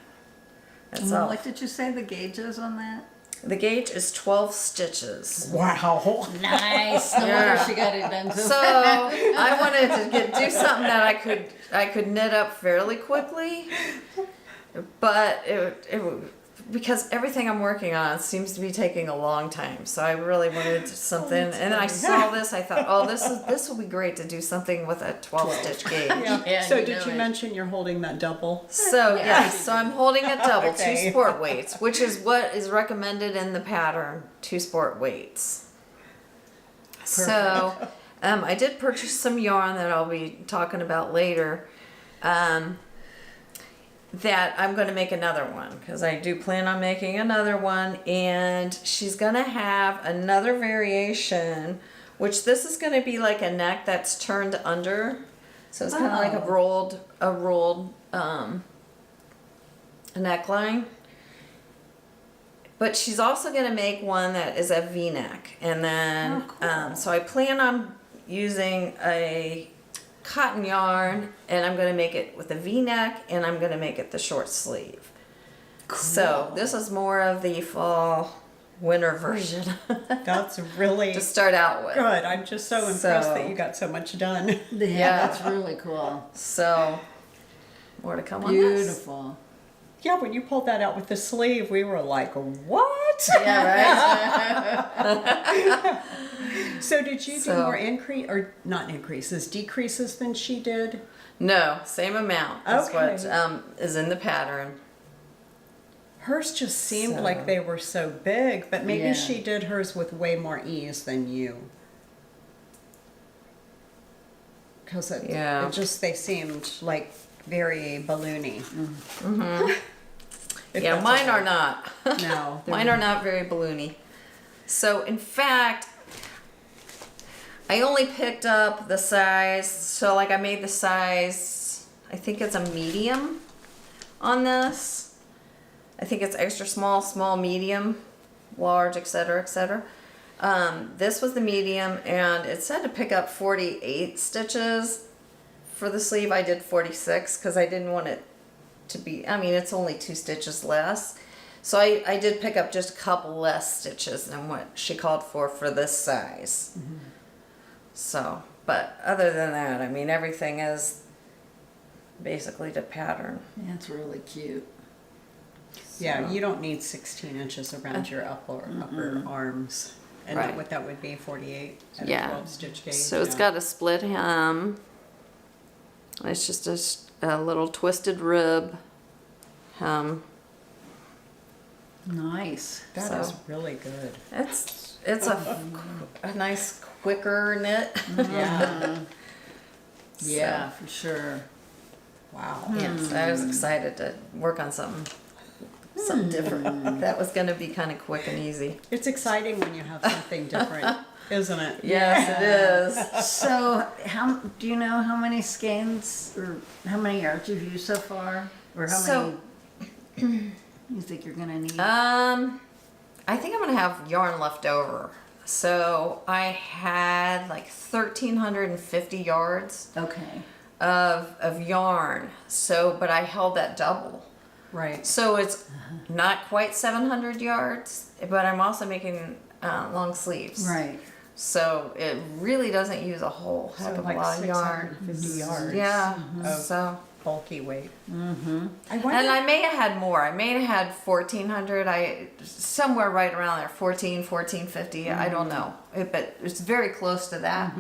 That's all. What did you say the gauge is on that? The gauge is 12 stitches. Wow. Nice. No wonder she got it done So I wanted to do something that I could knit up fairly quickly, but because everything I'm working on seems to be taking a long time. So I really wanted something, and then I saw this. I thought, oh, this will be great to do something with a 12 stitch gauge. Yeah, So you did know you it. mention you're holding that double? So yes, so I'm holding a double, Okay. 2 sport weights, which is what is recommended in the pattern, 2 sport weights. So I did purchase some yarn that I'll be talking about later. That I'm going to make another one because I do plan on making another one, and she's going to have another variation, which this is going to be like a neck that's turned under. So it's kind of like a rolled neckline. But she's also going to make one that is a V-neck. And then, so I plan on using a cotton yarn, and I'm going to make it with a V-neck, and I'm going to make it the short sleeve. Cool. So this is more of the fall winter version That's really to start out with. good. I'm just so impressed that you got so much done. Yeah, that's really cool. So more to come on this. Beautiful. Yeah, when you pulled that out with the sleeve, we were like, what? Yeah, right? So did you do So- more decreases than she did? No, same amount is Okay. what is in the pattern. Hers just seemed So- like they were so big, but maybe Yeah. she did hers with way more ease than you. Because Yeah. they seemed like very balloony. If Yeah, that's mine all are right. not. No, they're Mine are not very balloony. So in fact, I only picked up the size, so like I made the size, I think it's a medium on this. I think it's extra small, small, medium, large, etc., etc. This was the medium, and it said to pick up 48 stitches for the sleeve. I did 46 because I didn't want it to be, I mean, it's only 2 stitches less. So I did pick up just a couple less stitches than what she called for this size. So, but other than that, I mean, everything is basically to pattern. That's really cute. Yeah, you don't need 16 inches around your upper arms. And Right. what that would be, 48 at Yeah. a 12 stitch gauge. So it's got a split hem. It's just a little twisted rib hem. Nice. That so- is really good. It's a nice quicker knit. Yeah. Yeah, for sure. Wow. Yes, I was excited to work on something different. That was going to be kind of quick and easy. It's exciting when you have something different, isn't it? Yes, it is. So, do you know how many skeins or how many yards you've used so far, or how So- many you think you're gonna need? I think I'm gonna have yarn left over. So I had like 1,350 yards Okay. of yarn. So, but I held that double. Right. So it's not quite 700 yards, but I'm also making long sleeves. Right. So it really doesn't use a whole heck So of like a lot of yarn. 650 yards. Yeah. Of So. bulky weight. I And wonder. I may have had more. I may have had 1,400. Somewhere right around there, 1,450. I don't know, but it's very close to that.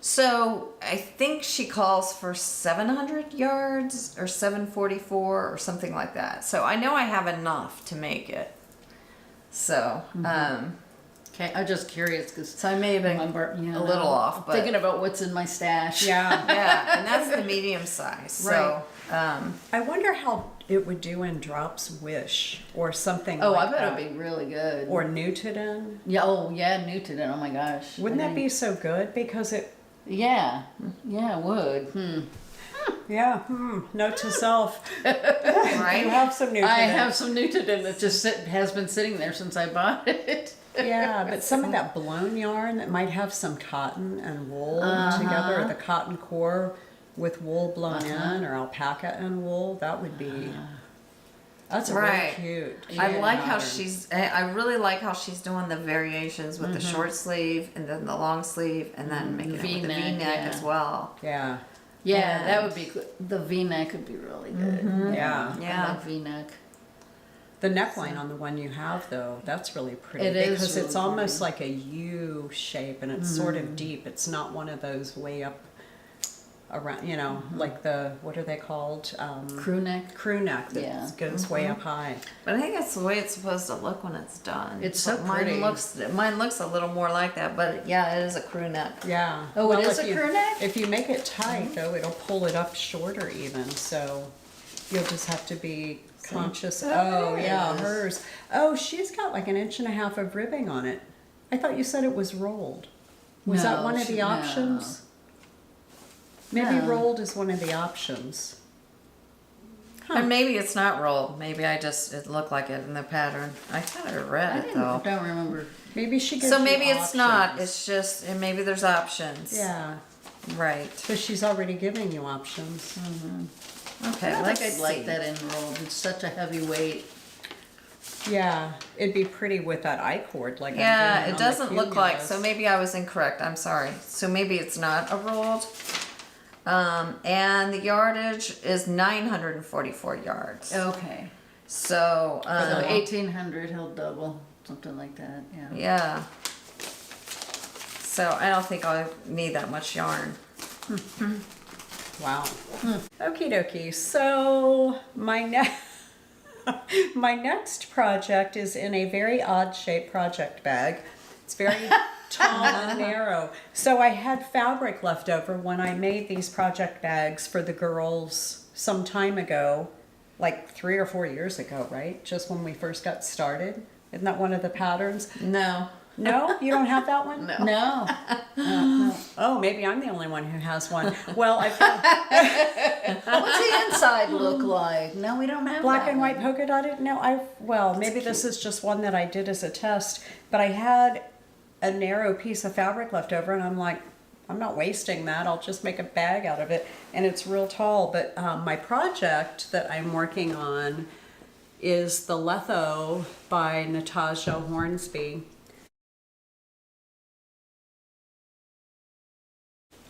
So I think she calls for 700 yards or 744 or something like that. So I know I have enough to make it. So, Okay. I'm just curious because so I may have been a little off, but thinking about what's in my stash. Yeah. yeah, and that's the medium size. So, I wonder how it would do in Drops Wish or something Oh, like I bet that. it'd be really good. Or Newton. yeah. Oh, yeah. New to it. Oh my gosh. Wouldn't that be so good? Because it, Yeah. Yeah, it would. yeah, note to self. You right? have some Newton. I have some Newton that just has been sitting there since I bought it. Yeah, but some of that blown yarn that might have some cotton and wool together, or the cotton core with wool blown in, or alpaca and wool, that would be. That's Right. really cute. I like how pattern. I really like how she's doing the variations with the short sleeve and then the long sleeve and then making it with the V-neck, V-neck yeah. as well. Yeah, Yeah, that And- would be good. The V-neck would be really good. yeah. Yeah. I like V-neck. The neckline on the one you have, though, that's really pretty It is because it's really almost like a U shape and it's sort of deep. It's not one of those way up around, like the, what are they called? Crew neck. Crew neck that Yeah. goes way up high. But I think that's the way it's supposed to look when it's done. It's so But pretty. Mine looks a little more like that, but yeah, it is a crew neck. Yeah. Oh, it is if a you- crew neck? If you make it tight, though, it'll pull it up shorter even. So you'll just have to be conscious. Oh, yeah, is. hers. Oh, she's got like 1.5 inches of ribbing on it. I thought you said it was rolled. Was that No, one of the no. options? Maybe No. rolled is one of the options. And maybe it's not rolled. Maybe it looked like it in the pattern. I thought I read it though. don't remember. Maybe she gives So you maybe it's not. options. It's just, and maybe there's options. Yeah, Right. because she's already giving you options. Okay. I let's think I'd like see. that enrolled. It's such a heavy weight. Yeah, it'd be pretty with that I-cord like I'm Yeah, doing it on doesn't the look like, Cumulus. so maybe I was incorrect, I'm sorry. So maybe it's not a rolled. And the yardage is 944 yards. Okay. So, So 1,800, he'll double, something like that. Yeah. yeah. So I don't think I'll need that much yarn. Wow. Okie dokie. So my next project is in a very odd shaped project bag. It's very tall and narrow. So I had fabric left over when I made these project bags for the girls some time ago, like 3 or 4 years ago, right? Just when we first got started. Isn't that one of the patterns? No. No? You don't have that one? No. Oh, maybe I'm the only one who has one. Well, I've got What's the inside look like? No, we don't have black that and white one. polka dotted. No, maybe this is just one that I did as a test, but I had a narrow piece of fabric left over and I'm like, I'm not wasting that. I'll just make a bag out of it. And it's real tall. But my project that I'm working on is the Letho by Natasja Hornby.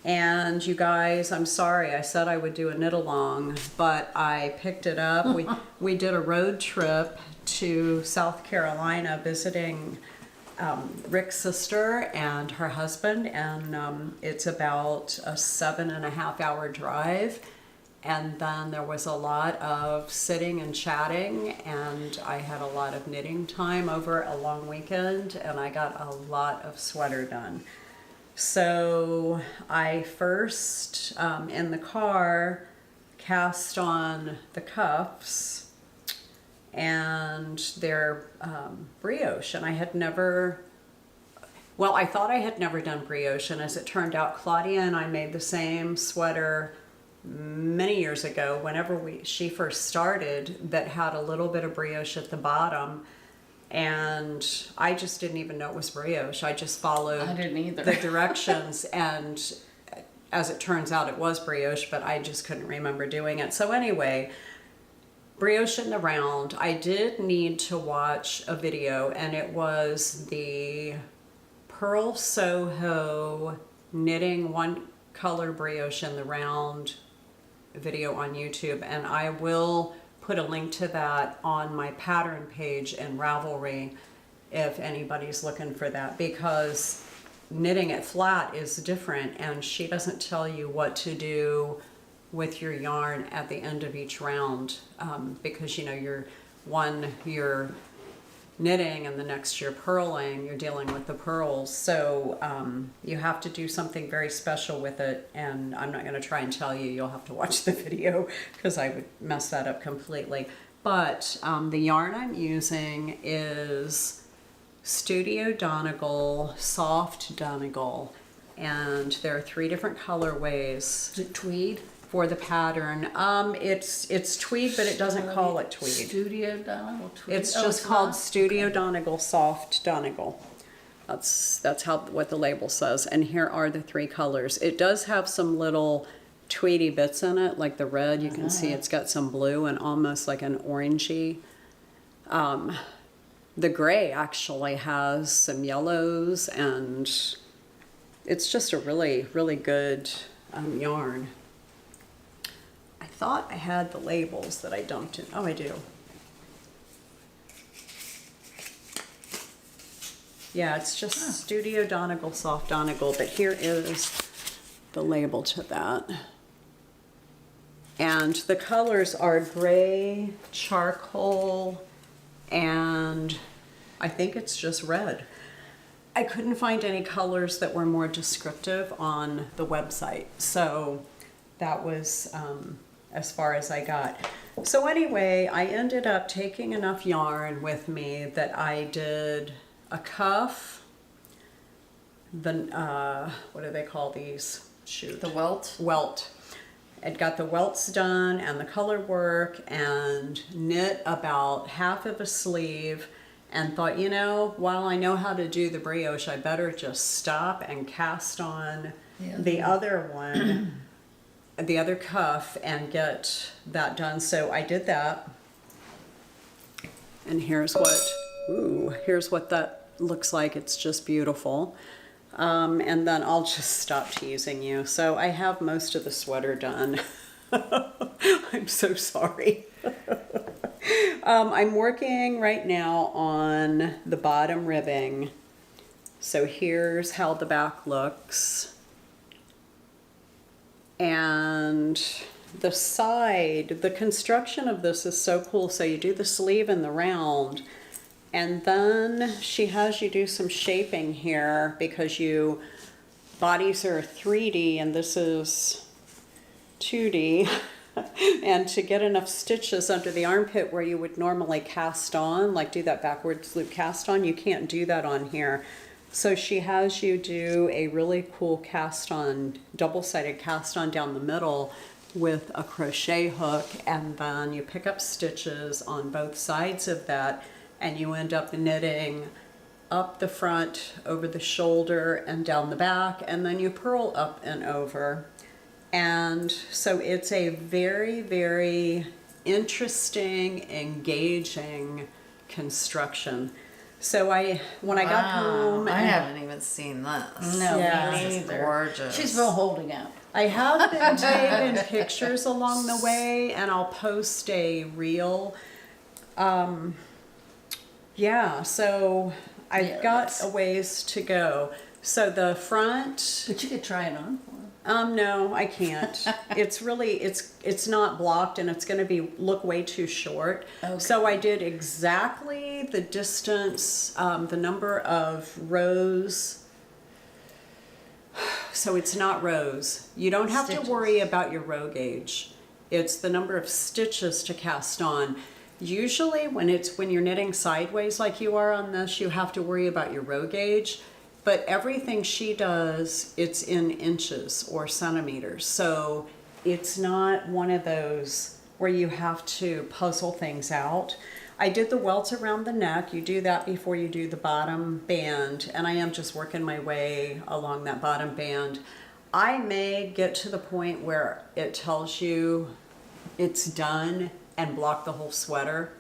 And you guys, I'm sorry, I said I would do a knit along, but I picked it up. We did a road trip to South Carolina visiting Rick's sister and her husband, and it's about a 7.5 hour drive. And then there was a lot of sitting and chatting, and I had a lot of knitting time over a long weekend, and I got a lot of sweater done. So I first, in the car, cast on the cuffs, and they're brioche, and I had never, well, I thought I had never done brioche, and as it turned out, Claudia and I made the same sweater many years ago, whenever she first started, that had a little bit of brioche at the bottom. And I just didn't even know it was brioche. I just followed I didn't either. the directions, and as it turns out, it was brioche, but I just couldn't remember doing it. So anyway, brioche in the round. I did need to watch a video, and it was the Purl Soho knitting one color brioche in the round video on YouTube, and I will put a link to that on my pattern page in Ravelry if anybody's looking for that, because knitting it flat is different, and she doesn't tell you what to do with your yarn at the end of each round, because you know you're knitting and the next you're purling, you're dealing with the purls, so you have to do something very special with it, and I'm not going to try and tell you, you'll have to watch the video because I would mess that up completely. But the yarn I'm using is Studio Donegal, Soft Donegal, and there are 3 different colorways. Is it tweed? For the pattern. It's tweed, but it doesn't call it tweed. Studio Donegal tweed. It's just called Studio Donegal, Soft Donegal. That's what the label says. And here are the 3 colors. It does have some little tweedy bits in it, like the red. You can see it's got some blue and almost like an orangey. The gray actually has some yellows, and it's just a really, really good yarn. I thought I had the labels that I dumped in. Oh, I do. Yeah, it's just Studio Donegal, Soft Donegal, but here is the label to that. And the colors are gray, charcoal, and I think it's just red. I couldn't find any colors that were more descriptive on the website, so that was as far as I got. So anyway, I ended up taking enough yarn with me that I did a cuff, the what do they call these? Shoot. The welt? Welt. I'd got the welts done and the color work, and knit about half of a sleeve, and thought, you know, while I know how to do the brioche, I better just stop and cast on the other one, the other cuff, and get that done. So I did that, and here's what that looks like. It's just beautiful. And then I'll just stop teasing you. So I have most of the sweater done. I'm so sorry. I'm working right now on the bottom ribbing. So here's how the back looks. And the side, the construction of this is so cool. So you do the sleeve and the round, and then she has you do some shaping here because bodies are 3D and this is 2D. And to get enough stitches under the armpit where you would normally cast on, like do that backwards loop cast on, you can't do that on here. So she has you do a really cool cast on, double-sided cast on down the middle with a crochet hook, and then you pick up stitches on both sides of that, and you end up knitting up the front, over the shoulder, and down the back, and then you purl up and over. And so it's a very, very interesting, engaging construction. So when I got home, I haven't even seen this. No, Yeah. me This is neither. gorgeous. She's still holding out. I have been taking pictures along the way, and I'll post a reel. Yeah, so I've Yeah, got that's- a ways to go. So the front, But you could try it on. no, I can't. It's really, it's not blocked, and it's going to look way too short. Okay. So I did exactly the distance, the number of rows. So it's not rows. You don't have Stitches. to worry about your row gauge. It's the number of stitches to cast on. Usually when you're knitting sideways like you are on this, you have to worry about your row gauge. But everything she does, it's in inches or centimeters. So it's not one of those where you have to puzzle things out. I did the welts around the neck. You do that before you do the bottom band. And I am just working my way along that bottom band. I may get to the point where it tells you it's done and block the whole sweater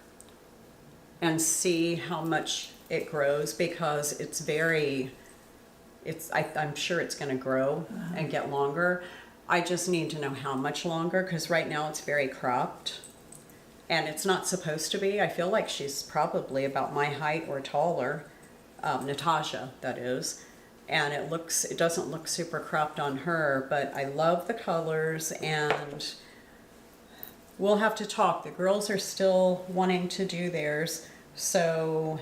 and see how much it grows, because I'm sure it's going to grow and get longer. I just need to know how much longer, because right now it's very cropped and it's not supposed to be. I feel like she's probably about my height or taller, Natasja, that is. And it doesn't look super cropped on her, but I love the colors, and we'll have to talk. The girls are still wanting to do theirs, so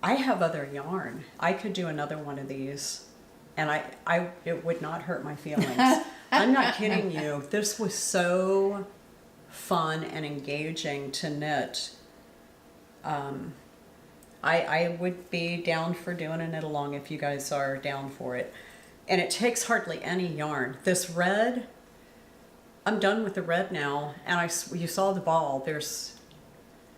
I have other yarn. I could do another one of these, and it would not hurt my feelings. I'm not kidding you. This was so fun and engaging to knit. I would be down for doing a knit along if you guys are down for it. And it takes hardly any yarn. This red, I'm done with the red now, and you saw the ball.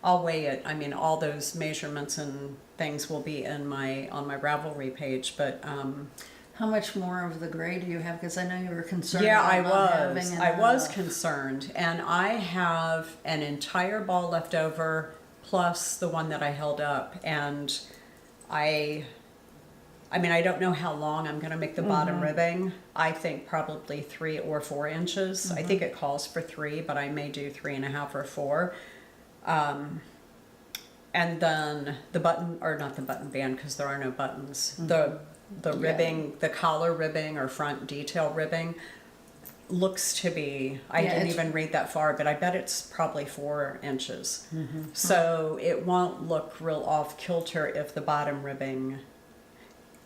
I'll weigh it. I mean, all those measurements and things will be on my Ravelry page, but How much more of the gray do you have? Because I know you were concerned yeah, about I not having enough. I was concerned, and I have an entire ball left over, plus the one that I held up, and I mean, I don't know how long I'm going to make the bottom ribbing. I think probably 3 or 4 inches. I think it calls for 3, but I may do 3.5 or 4. And then the button, or not the button band, because there are no buttons. The ribbing, the collar ribbing or front detail ribbing looks to be, I didn't even read that far, but I bet it's probably 4 inches. So it won't look real off kilter if the bottom ribbing.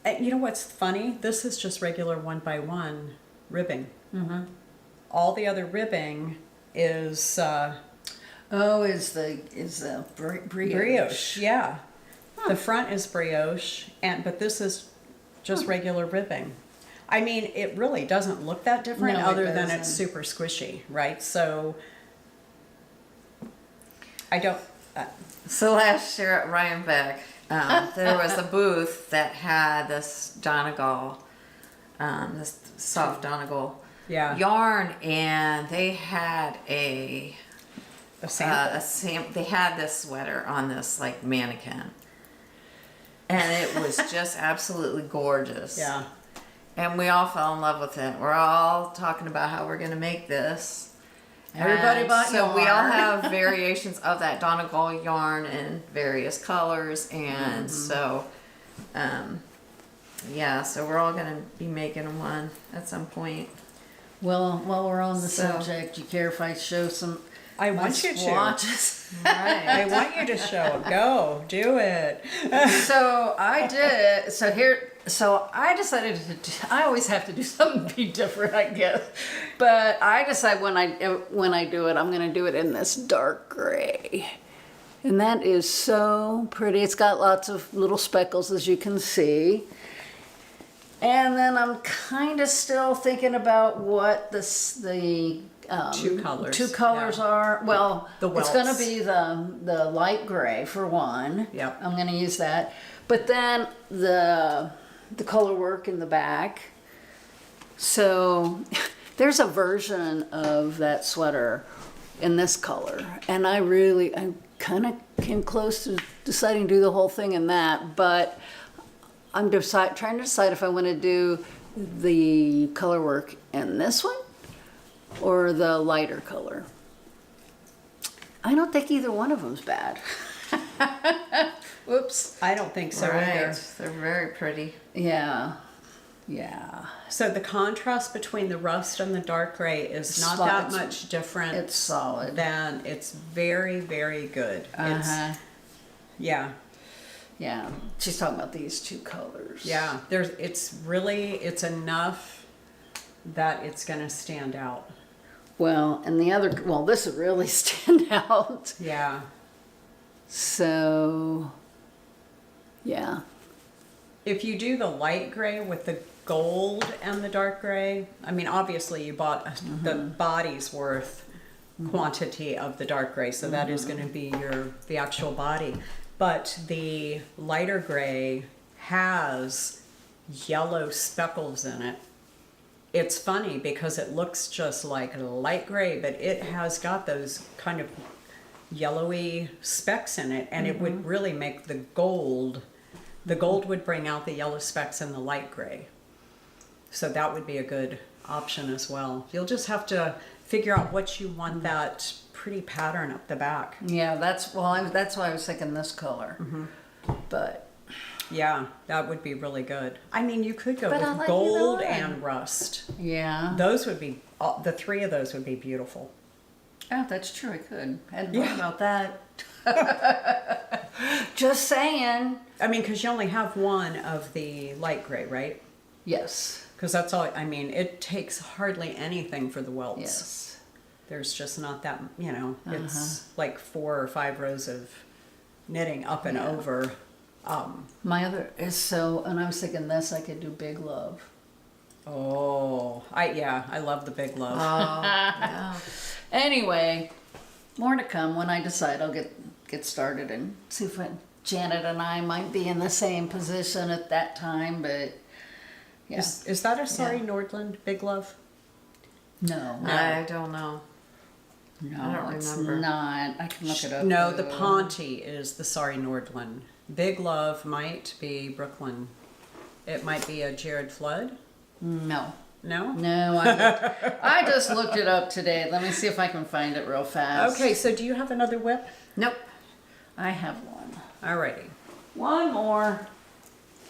You know what's funny? This is just regular 1x1 ribbing. All the other ribbing is is the brioche. brioche. Yeah, the front is brioche, but this is just regular ribbing. I mean, it really doesn't look that different, No, it other than it's doesn't. super squishy, right? So I don't. So last year at Rhinebeck, there was a booth that had this Donegal, this soft Donegal Yeah. yarn, and they had a sample. they had this sweater on this like mannequin, and it was just absolutely gorgeous. Yeah. And we all fell in love with it. We're all talking about how we're gonna make this. Everybody And bought so yarn. we all have variations of that Donegal yarn in various colors, and so so we're all gonna be making one at some point. Well, while we're on the So- subject, you care if I show some I my want you to. swatches? Right. I want you to show. Go do it. So I did. So I decided I always have to do something to be different, I guess. But I decide when I do it, I'm going to do it in this dark gray. And that is so pretty. It's got lots of little speckles, as you can see. And then I'm kind of still thinking about what the Two colors, Two colors yeah. are. Well, The it's going to welts. be the light gray for one. Yep. I'm going to use that. But then the color work in the back. So there's a version of that sweater in this color, and I kind of came close to deciding to do the whole thing in that, but I'm trying to decide if I want to do the color work in this one or the lighter color. I don't think either one of them's bad. Whoops. I don't think so either. They're very pretty. Yeah. Yeah. So the contrast between the rust and the dark gray is not that much different. It's solid. Than it's very, very good. It's, yeah. Yeah. She's talking about these two colors. Yeah. It's enough that it's going to stand out. Well, and this would really stand out. Yeah. So, yeah. If you do the light gray with the gold and the dark gray, I mean, obviously you bought the body's worth quantity of the dark gray, so that is going to be the actual body. But the lighter gray has yellow speckles in it. It's funny because it looks just like light gray, but it has got those kind of yellowy specks in it, and it would really make the gold would bring out the yellow specks in the light gray. So that would be a good option as well. You'll just have to figure out what you want that pretty pattern up the back. Yeah, that's why I was thinking this color. But yeah, that would be really good. I mean, you could go But I with like gold either one. and rust. yeah. Those would be, the three of those would be beautiful. Oh, that's true. I could. Hadn't thought about that. Just saying. I mean, because you only have one of the light gray, right? Yes. Because that's all, I mean, it takes hardly anything for the welts. Yes. There's just not that, it's like 4 or 5 rows of knitting up and over. My other is and I was thinking this, I could do Big Love. Oh, I love the big love. Yeah. Anyway, more to come when I decide. I'll get started and see if Janet and I might be in the same position at that time, but yeah. Is that a Sorry Nordland big love? No. I don't know. No, I don't it's remember. not. I can look it up. No, the though. Ponte is the Sorry Nordland. Big love might be Brooklyn. It might be a Jared Flood. No. No? No, I just looked it up today. Let me see if I can find it real fast. Okay, so do you have another whip? Nope. I have one. Alrighty. One more.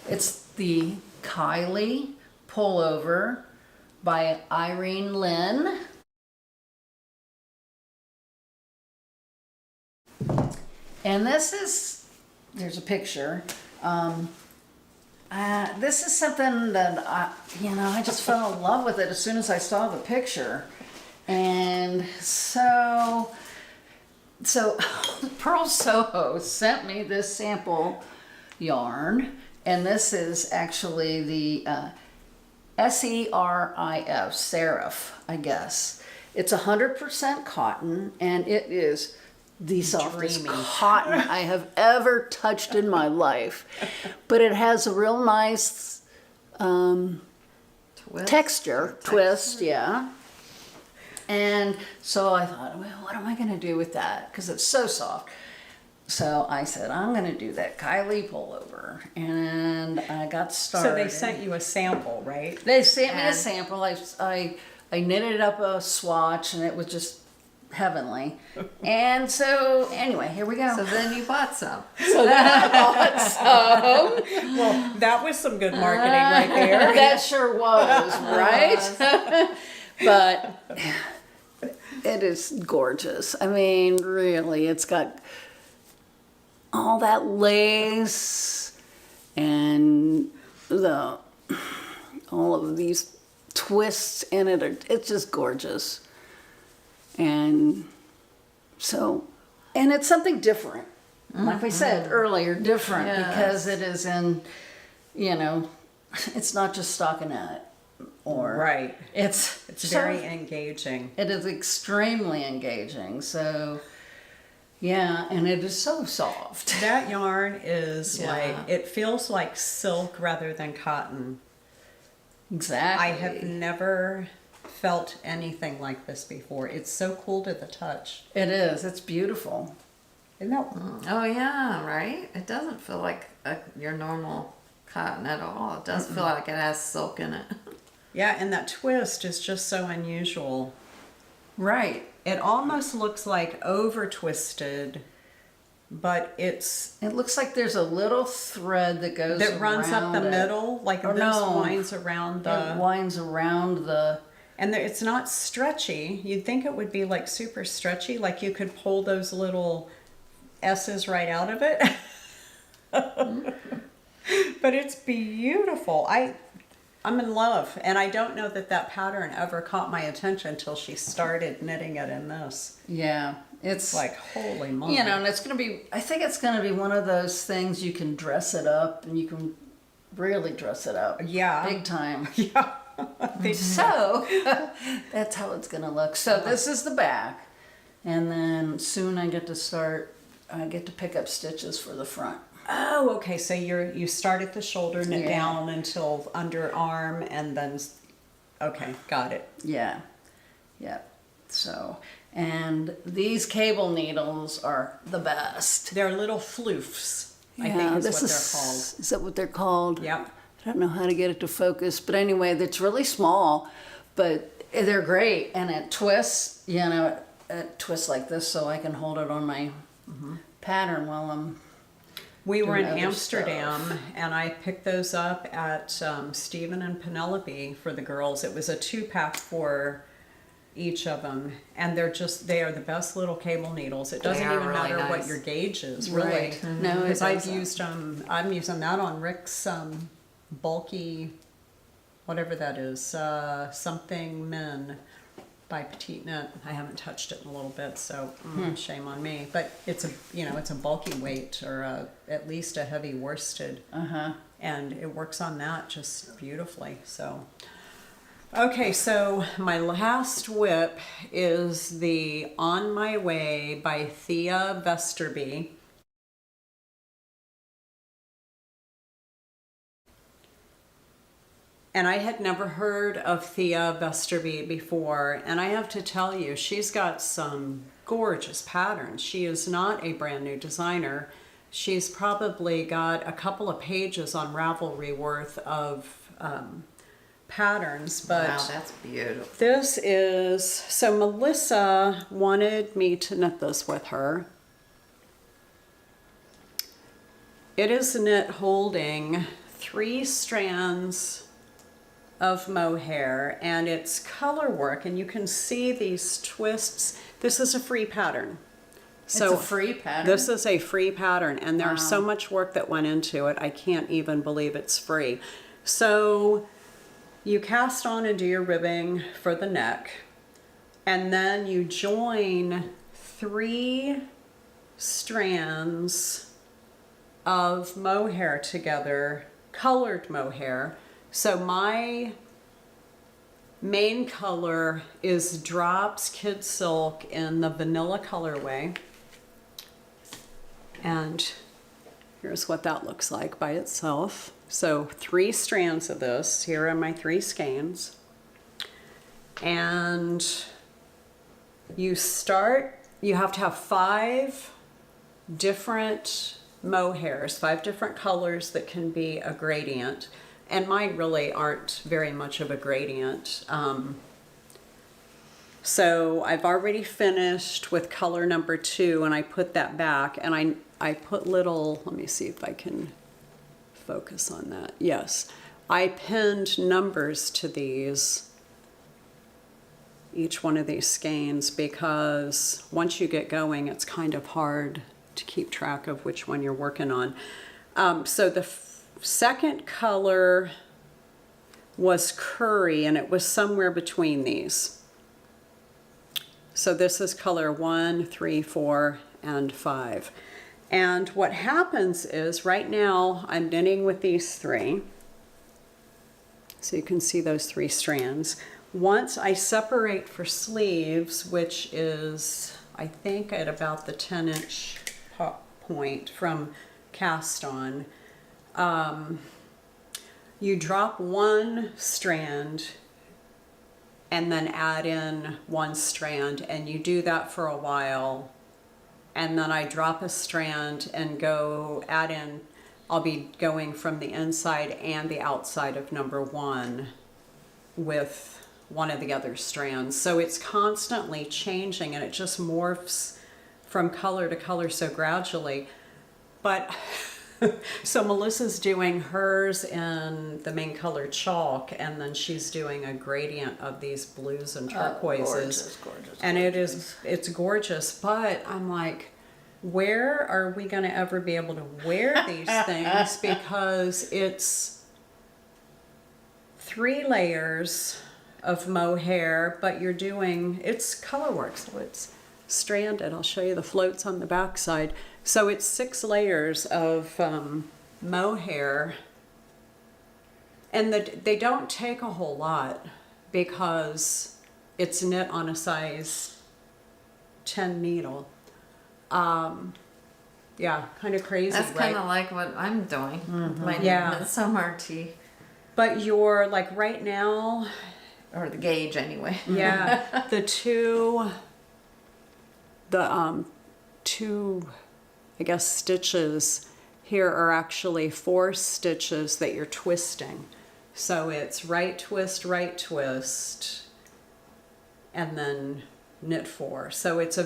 It's the Kylie pullover by Irene Lynn. And there's a picture. This is something that I just fell in love with it as soon as I saw the picture. And so Pearl Soho sent me this sample yarn, and this is actually the SERIF, serif, I guess. It's 100% cotton, and it is the softest Dreamy. cotton I have ever touched in my life. But it has a real nice twist, yeah. And so I thought, well, what am I going to do with that? Because it's so soft. So I said, I'm going to do that Kylie pullover. And I got started. So they sent you a sample, right? They sent me a sample. I knitted up a swatch, and it was just heavenly. And so anyway, here we go. So then you bought some. So then I bought some. Well, that was some good marketing right there. That sure was, right? But it is gorgeous. I mean, really, it's got all that lace and all of these twists in it. It's just gorgeous. And so, and it's something different. Like we said earlier, different, because it is in, it's not just stockinette. Or Right. It's Very engaging. It is extremely engaging. So Yeah, and it is so soft. That yarn is Yeah. like, it feels like silk rather than cotton. Exactly. I have never felt anything like this before. It's so cool to the touch. It is. It's beautiful. Isn't that? Oh yeah, right? It doesn't feel like your normal cotton at all. It does feel like it has silk in it. Yeah, and that twist is just so unusual. Right. It almost looks like over twisted, but it's It looks like there's a little thread that goes that runs up around the it. middle, like Or this no, winds around It the, winds around the. and it's not stretchy. You'd think it would be like super stretchy, like you could pull those little S's right out of it. But it's beautiful. I'm in love, and I don't know that pattern ever caught my attention until she started knitting it in this. Yeah, it's It's like, holy moly. you know, and it's gonna be. I think it's gonna be one of those things you can dress it up, and you can really dress it up. Yeah. Big time. Yeah. So that's how it's gonna look. So this is the back, and then soon I get to pick up stitches for the front. Oh, okay. So you start at the shoulder, knit Yeah. down until underarm, and then, okay, got it. Yeah, yeah. So, and these cable needles are the best. They're little floofs, I think is what they're called. Is that what they're called? Yep. I don't know how to get it to focus, but anyway, it's really small, but they're great, and it twists. You know, it twists like this, so I can hold it on my pattern while I'm. We were in doing other Amsterdam, stuff. and I picked those up at Stephen and Penelope for the girls. It was a 2-pack for each of them, and they are the best little cable needles. It doesn't They are even really matter what nice. your gauge is, really. Right. No, it Because I've doesn't. used them. I'm using that on Rick's bulky, whatever that is, something men by PetiteKnit. I haven't touched it in a little bit, so shame on me. But it's a bulky weight, or at least a heavy worsted, and it works on that just beautifully. So, okay, so my last whip is the On My Way by Thea Vesterby. And I had never heard of Thea Vesterby before, and I have to tell you, she's got some gorgeous patterns. She is not a brand new designer. She's probably got a couple of pages on Ravelry worth of patterns, but Wow, that's beautiful. this is, so Melissa wanted me to knit this with her. It is knit holding 3 strands of mohair, and it's color work, and you can see these twists. This is a free pattern. So It's a free pattern. this is a free pattern, and there's so much work that went into it. I can't even believe it's free. So you cast on and do your ribbing for the neck, and then you join 3 strands of mohair together, colored mohair. So my main color is Drops Kid Silk in the vanilla colorway. And here's what that looks like by itself. So 3 strands of this. Here are my 3 skeins. And you have to have 5 different mohairs, 5 different colors that can be a gradient. And mine really aren't very much of a gradient. So I've already finished with color number 2, and I put that back, and I put little, let me see if I can focus on that. Yes, I pinned numbers to these, each one of these skeins, because once you get going, it's kind of hard to keep track of which one you're working on. So the second color was Curry, and it was somewhere between these. So this is color 1, 3, 4, and 5. And what happens is, right now I'm knitting with these 3. So you can see those 3 strands. Once I separate for sleeves, which is I think at about the 10-inch point from cast on. You drop one strand and then add in one strand, and you do that for a while. And then I drop a strand and add in, I'll be going from the inside and the outside of number one with one of the other strands. So it's constantly changing, and it just morphs from color to color so gradually. But so Melissa's doing hers in the main color chalk, and then she's doing a gradient of these blues and turquoises. Gorgeous. And it's gorgeous, but I'm like, where are we going to ever be able to wear these things? Because it's 3 layers of mohair, but it's color work, so it's stranded. I'll show you the floats on the back side. So it's 6 layers of mohair, and they don't take a whole lot because it's knit on a size 10 needle. Yeah, kind of crazy. That's right? kind of like what I'm doing. My Yeah. midsummer tea, But you're like right now, or the gauge anyway. yeah, the two, I guess, stitches here are actually 4 stitches that you're twisting. So it's right twist, and then knit 4. So it's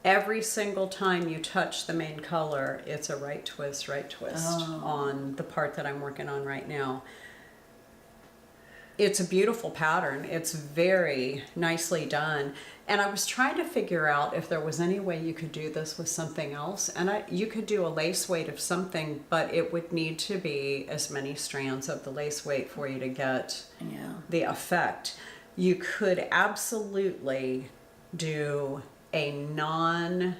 every single time you touch the main color, it's a right twist on the part that I'm working on right now. It's a beautiful pattern. It's very nicely done. And I was trying to figure out if there was any way you could do this with something else. And you could do a lace weight of something, but it would need to be as many strands of the lace weight for you to get the effect. You could absolutely do a non-mohair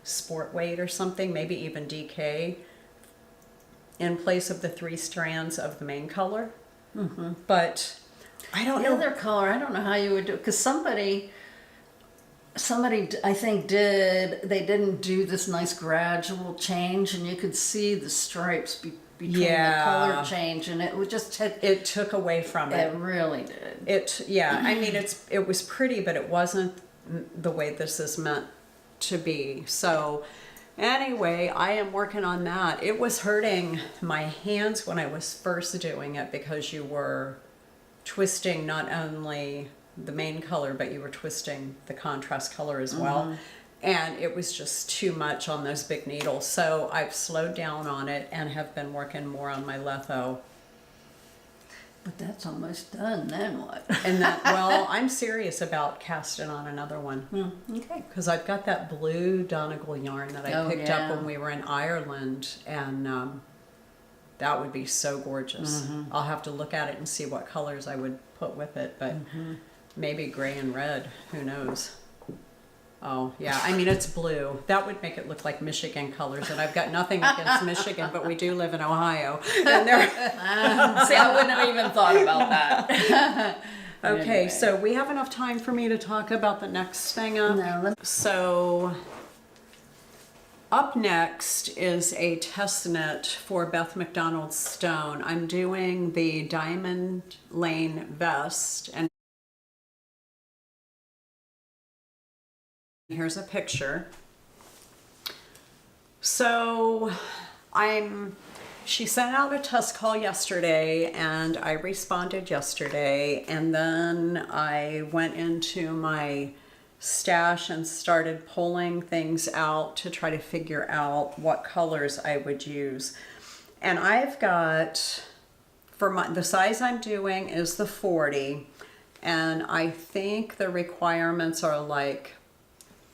sport weight or something, maybe even DK, in place of the 3 strands of the main color. Mm-hmm. But I don't know. The other color, I don't know how you would do it, because somebody I think they didn't do this nice gradual change, and you could see the stripes between the color change, and it would just it took away from it. It really did. I mean, it was pretty, but it wasn't the way this is meant to be. So anyway, I am working on that. It was hurting my hands when I was first doing it, because you were twisting not only the main color, but you were twisting the contrast color as well. And it was just too much on those big needles. So I've slowed down on it and have been working more on my Letho. But that's almost done, then what? Well, I'm serious about casting on another one. Okay. Because I've got that blue Donegal yarn that I picked up when we were in Ireland, and that would be so gorgeous. I'll have to look at it and see what colors I would put with it, but maybe gray and red, who knows. Oh, yeah, I mean, it's blue. That would make it look like Michigan colors, and I've got nothing against Michigan, but we do live in Ohio. And See, I wouldn't have even thought about that. Okay, Anyway. so we have enough time for me to talk about the next thing up. No, So up next is a test knit for Beth McDonald Stone. I'm doing the Diamond Lane vest, and here's a picture. So she sent out a test call yesterday, and I responded yesterday, and then I went into my stash and started pulling things out to try to figure out what colors I would use. And I've got, the size I'm doing is the 40, and I think the requirements are like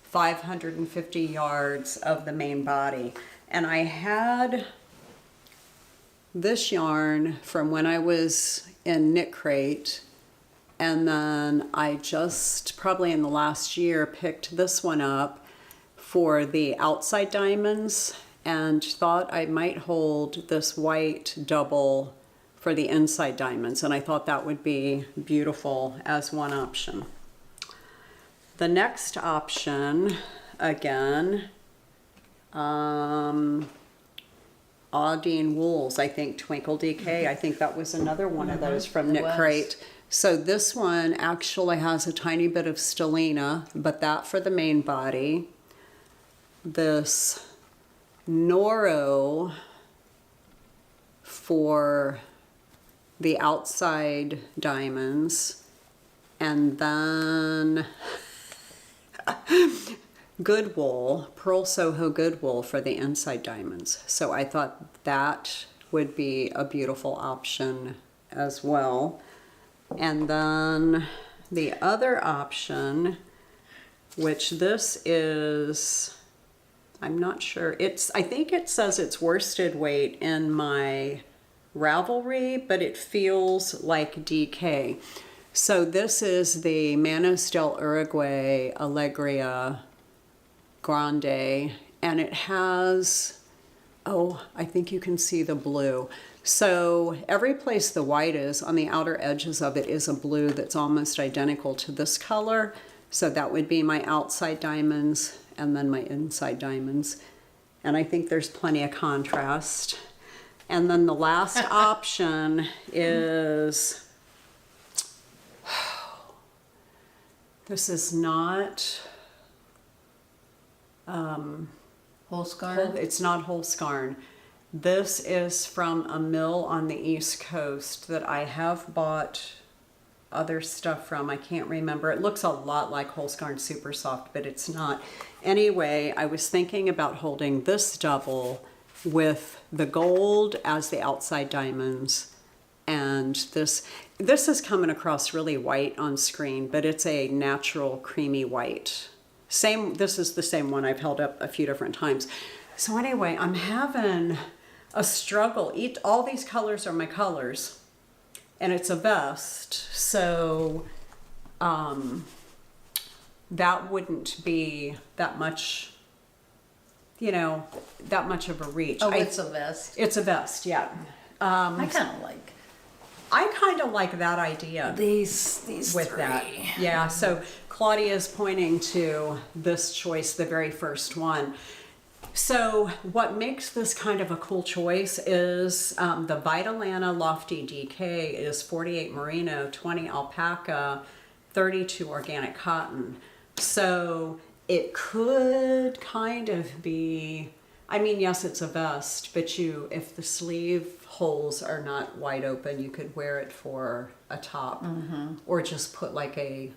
550 yards of the main body. And I had this yarn from when I was in Knit Crate, and then I just probably in the last year picked this one up for the outside diamonds, and thought I might hold this white double for the inside diamonds, and I thought that would be beautiful as one option. the next option, again, Audine Wools, I think Twinkle DK. I think that was another one of those from It Knit was. Crate. So this one actually has a tiny bit of stellina, but that for the main body. This Noro for the outside diamonds, and then good wool, Purl Soho good wool for the inside diamonds. So I thought that would be a beautiful option as well. And then the other option, which this is, I'm not sure, I think it says it's worsted weight in my Ravelry, but it feels like DK. So this is the Manos del Uruguay Alegria Grande, and it has, oh, I think you can see the blue. So every place the white is, on the outer edges of it is a blue that's almost identical to this color. So that would be my outside diamonds and then my inside diamonds. And I think there's plenty of contrast. And then the last option is, this is not, Holskarn? it's not Holskarn. This is from a mill on the East Coast that I have bought other stuff from. I can't remember. It looks a lot like Holskarn Super Soft, but it's not. Anyway, I was thinking about holding this double with the gold as the outside diamonds, and this is coming across really white on screen, but it's a natural creamy white. This is the same one I've held up a few different times. So anyway, I'm having a struggle. All these colors are my colors, and it's a vest, so that wouldn't be that much, that much of a reach. Oh, it's a vest. It's a vest, yeah. I kind of like that idea these with three. that. Yeah, so Claudia is pointing to this choice, the very first one. So what makes this kind of a cool choice is the Vitalana Lofty DK is 48 merino, 20 alpaca, 32 organic cotton. So it could kind of be, I mean, yes, it's a vest, but if the sleeve holes are not wide open, you could wear it for a top, or just put like a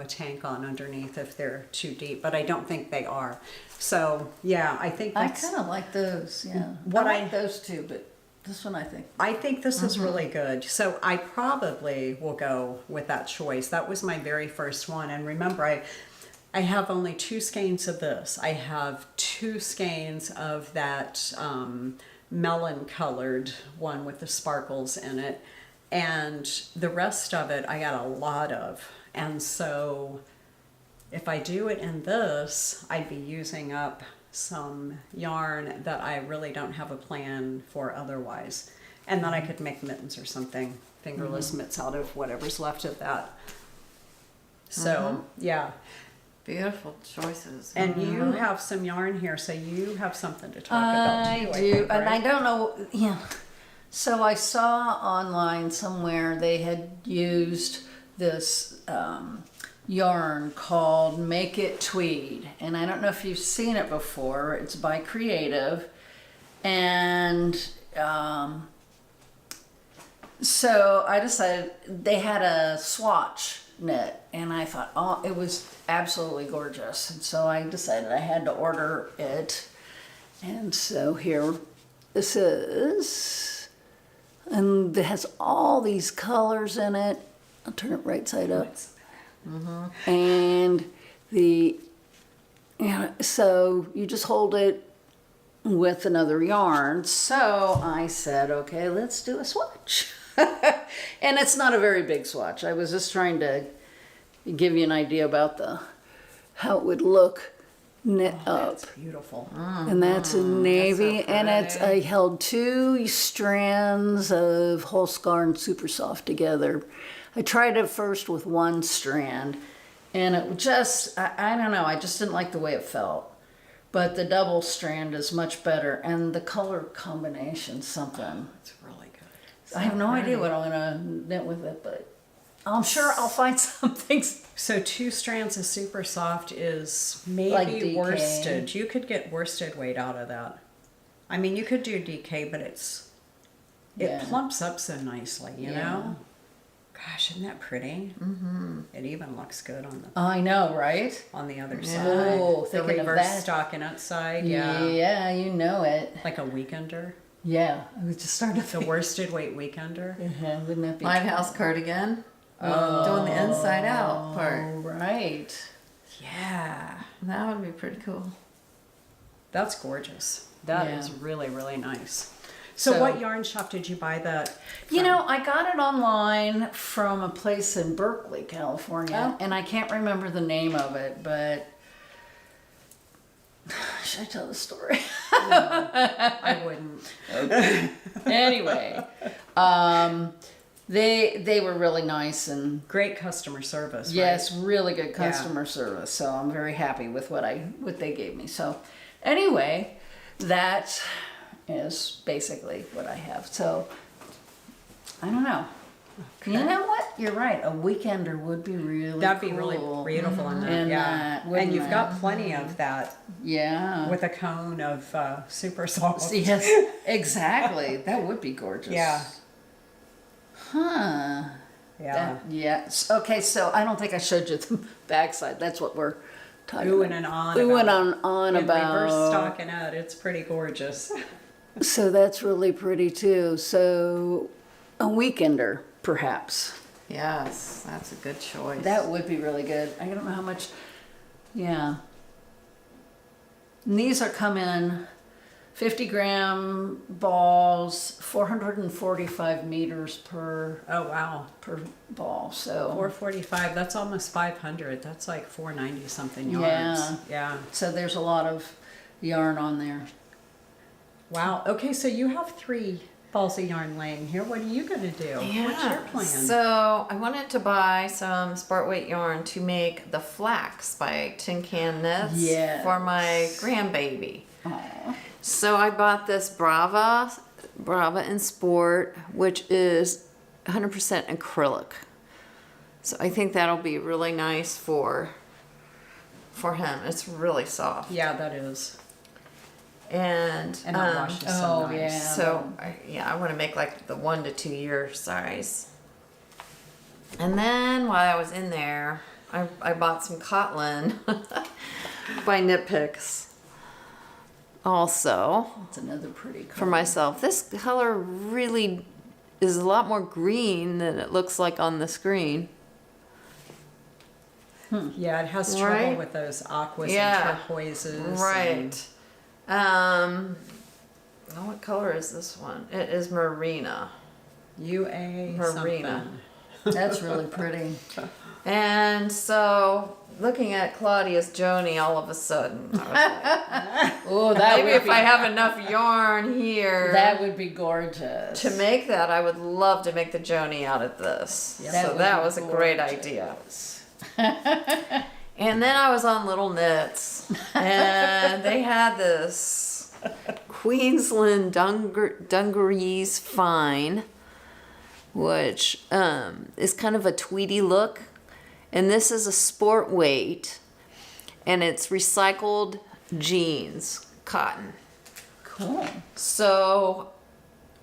tank on underneath if they're too deep, but I don't think they are. So yeah, I think I that's, kind of like those, yeah. What I like those too, but this one I think this is really good. So I probably will go with that choice. That was my very first one. And remember, I have only 2 skeins of this. I have 2 skeins of that melon colored one with the sparkles in it. And the rest of it I got a lot of. And so if I do it in this, I'd be using up some yarn that I really don't have a plan for otherwise. And then I could make mittens or something, fingerless mitts out of whatever's left of that. So, yeah. Beautiful choices. And you have some yarn here, so you have something to talk about I too, do, think, and I right? don't know, yeah. So I saw online somewhere they had used this yarn called Make It Tweed, and I don't know if you've seen it before. It's by Creative, and so I decided they had a swatch knit, and I thought, oh, it was absolutely gorgeous, and so I decided I had to order it. And so here this is, and it has all these colors in it. I'll turn it right side up. And so you just hold it with another yarn. So I said, okay, let's do a swatch. And it's not a very big swatch. I was just trying to give you an idea about how it would look knit up. That's beautiful. And that's in navy, so and pretty. I held 2 strands of Holskarn Super Soft together. I tried it first with 1 strand, And it just, I don't know, I just didn't like the way it felt. But the double strand is much better, and the color combination, something. It's really good. I have no idea what I'm gonna knit with it, but I'm sure I'll find something. So 2 strands of super soft is Like maybe DK. worsted. You could get worsted weight out of that. I mean, you could do DK, but it Yeah. plumps up so nicely, you Yeah. know? Gosh, isn't that pretty? Mm-hmm. It even looks good on I know, right? the other Oh, side. The thinking of reverse that. stockinette side, yeah. Yeah, you know it. Like a weekender. Yeah, I was just starting to The think. worsted weight weekender. Wouldn't that be Lighthouse cardigan. Doing the inside out part. right? Yeah. That would be pretty cool. That's gorgeous. That Yeah. is really, really nice. So what yarn shop did you buy that You from? know, I got it online from a place in Berkeley, California, Oh. and I can't remember the name of it, but should I tell the story? I wouldn't. Anyway, they were really nice and Great customer service. right? yes, really good customer service. So I'm very happy with what they gave me. So anyway, that is basically what I have. So I don't know. You know what? You're right. A weekender would be really That'd be cool. really beautiful in that. And yeah. wouldn't And you've it? got plenty of that Yeah. with a cone of super soft. Yes, exactly. That would be gorgeous. Yeah. Huh. Yeah. Yes. Okay, so I don't think I showed you the backside. That's what we're talking Oohing about. and on Oohing about. on In about. reverse stockinette, it's pretty gorgeous. So that's really pretty too. So a weekender, perhaps. Yes, that's a good choice. That would be really good. I don't know how much. Yeah. And these are come in 50-gram balls, 445 meters per Oh wow. ball. So 445. That's almost 500. That's like 490 something yards. Yeah. Yeah. so there's a lot of yarn on there. Wow. Okay, so you have 3 balls of yarn laying here. What are you gonna do? What's your plan? So I wanted to buy some sport weight yarn to make the flax by Tin Can Knits Yes. for my grandbaby. Aw. So I bought this Brava in Sport, which is 100% acrylic. So I think that'll be really nice for him. It's really soft. Yeah, that is. And And it washes so oh, nice. yeah. so I want to make like the 1 to 2 year size. And then while I was in there, I bought some Cotton by Knit Picks. Also That's another pretty color. for myself, this color really is a lot more green than it looks like on the screen. Yeah, it has trouble Right? with those aquas Yeah. and turquoises. Right. What color is this one? It is Marino. UA Marina. something. That's really pretty. And so, looking at Claudia's Joni, all of a sudden, I was like, Oh, that maybe would if be, I have enough yarn here that would be gorgeous. to make that, I would love to make the Joni out of this. That So would that be was a great gorgeous. idea. And then I was on Little Knits, and they had this Queensland Dungarees Fine, which is kind of a tweedy look. And this is a sport weight, and it's recycled jeans, cotton. Cool. So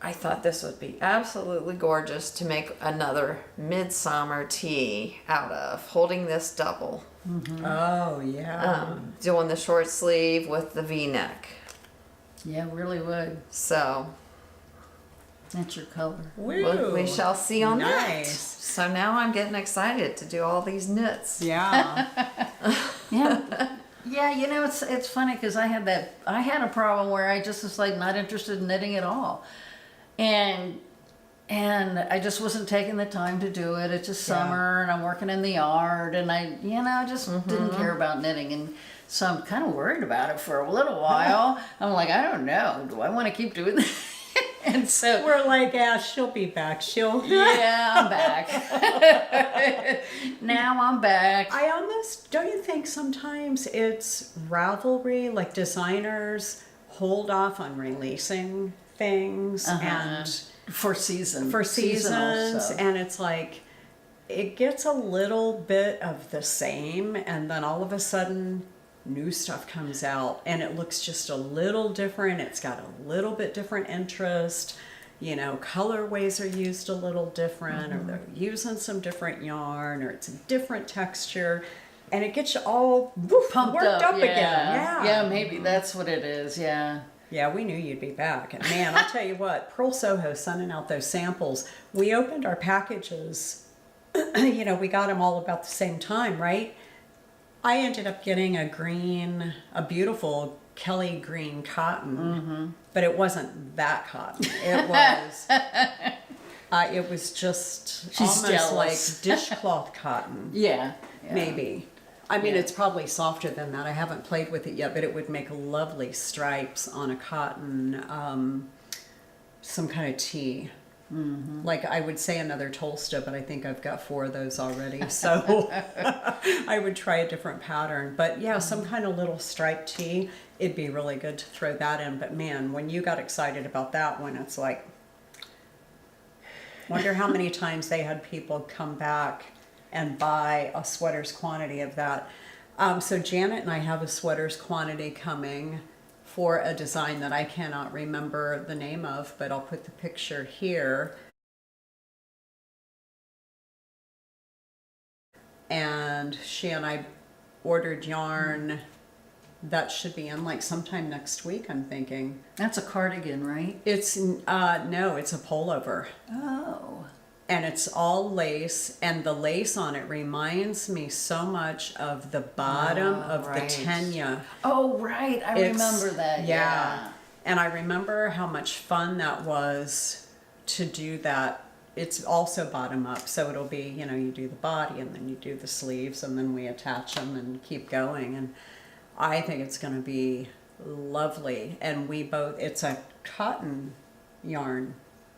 I thought this would be absolutely gorgeous to make another midsummer tee out of, holding this double. Oh, yeah. Doing the short sleeve with the V-neck. Yeah, really would. So That's your color. Woo. we shall see on that. Nice. So now I'm getting excited to do all these knits. Yeah. Yeah. Yeah, you know, it's funny because I had a problem where I just was like not interested in knitting at all. And I just wasn't taking the time to do it. It's just summer and I'm working in the yard and I just didn't care about knitting. And so I'm kind of worried about it for a little while. I'm like, I don't know. Do I want to keep doing this? And so We're like, yeah, she'll be back. yeah, I'm back. Now I'm back. I almost, don't you think sometimes it's Ravelry, like designers hold off on releasing things and For seasonal seasons, stuff. and it's like, it gets a little bit of the same, and then all of a sudden new stuff comes out and it looks just a little different. It's got a little bit different interest. You know, colorways are used a little different, or they're using some different yarn, or it's a different texture, and it gets you all Pumped worked up yeah. again. Yeah, maybe that's what it is. Yeah. Yeah, we knew you'd be back. And man, I'll tell you what, Purl Soho sending out those samples. We opened our packages, you know, we got them all about the same time, right? I ended up getting a beautiful Kelly green cotton, but it wasn't that cotton. It was just She's almost jealous. like dishcloth cotton, Yeah. maybe. I mean, Yeah. it's probably softer than that. I haven't played with it yet, but it would make lovely stripes on a cotton, some kind of tee. Like I would say another Tolsta, but I think I've got 4 of those already. So I would try a different pattern. But yeah, some kind of little striped tee, it'd be really good to throw that in. But man, when you got excited about that one, it's like, wonder how many times they had people come back and buy a sweater's quantity of that. So Janet and I have a sweater's quantity coming for a design that I cannot remember the name of, but I'll put the picture here. And she and I ordered yarn that should be in like sometime next week, I'm thinking. That's a cardigan, right? It's, no, it's a pullover. Oh. And it's all lace, and the lace on it reminds me so much of the bottom of right. the Tenya. Oh, right. I remember that. Yeah. And I remember how much fun that was to do that. It's also bottom up, so it'll be, you know, you do the body and then you do the sleeves and then we attach them and keep going. And I think it's going to be lovely. And it's a cotton yarn,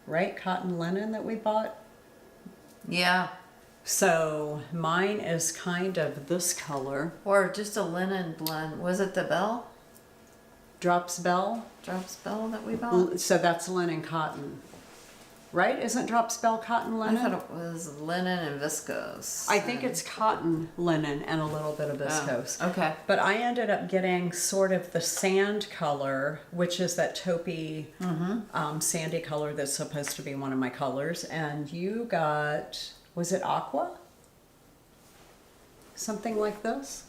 right? Cotton linen that we bought. Yeah. So mine is kind of this color. Or just a linen blend. Was it the Bell? Drops Bell. Drops Bell that we bought? So that's linen cotton. Right? Isn't Drops Bell cotton I linen? thought it was linen and viscose. I think it's cotton linen and a little bit of viscose. Oh, okay. But I ended up getting sort of the sand color, which is that taupey, sandy color that's supposed to be one of my colors. And you got, was it aqua? Something like this?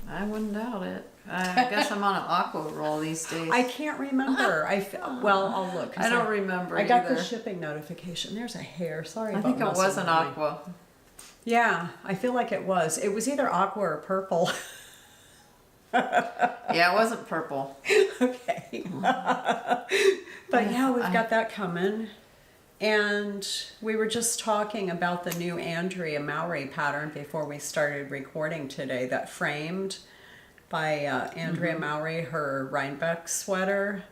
I wouldn't doubt it. I guess I'm on an aqua roll these days. I can't remember. Well, I'll look. 'cause I don't remember I got the either. shipping notification. There's a hair. Sorry I about think it messing was an with me. aqua. Yeah, I feel like it was. It was either aqua or purple. Yeah, it wasn't purple. Okay. But yeah, we've got that coming. And we were just talking about the new Andrea Mowry pattern before we started recording today, that framed by Andrea Mowry, her Rhinebeck sweater.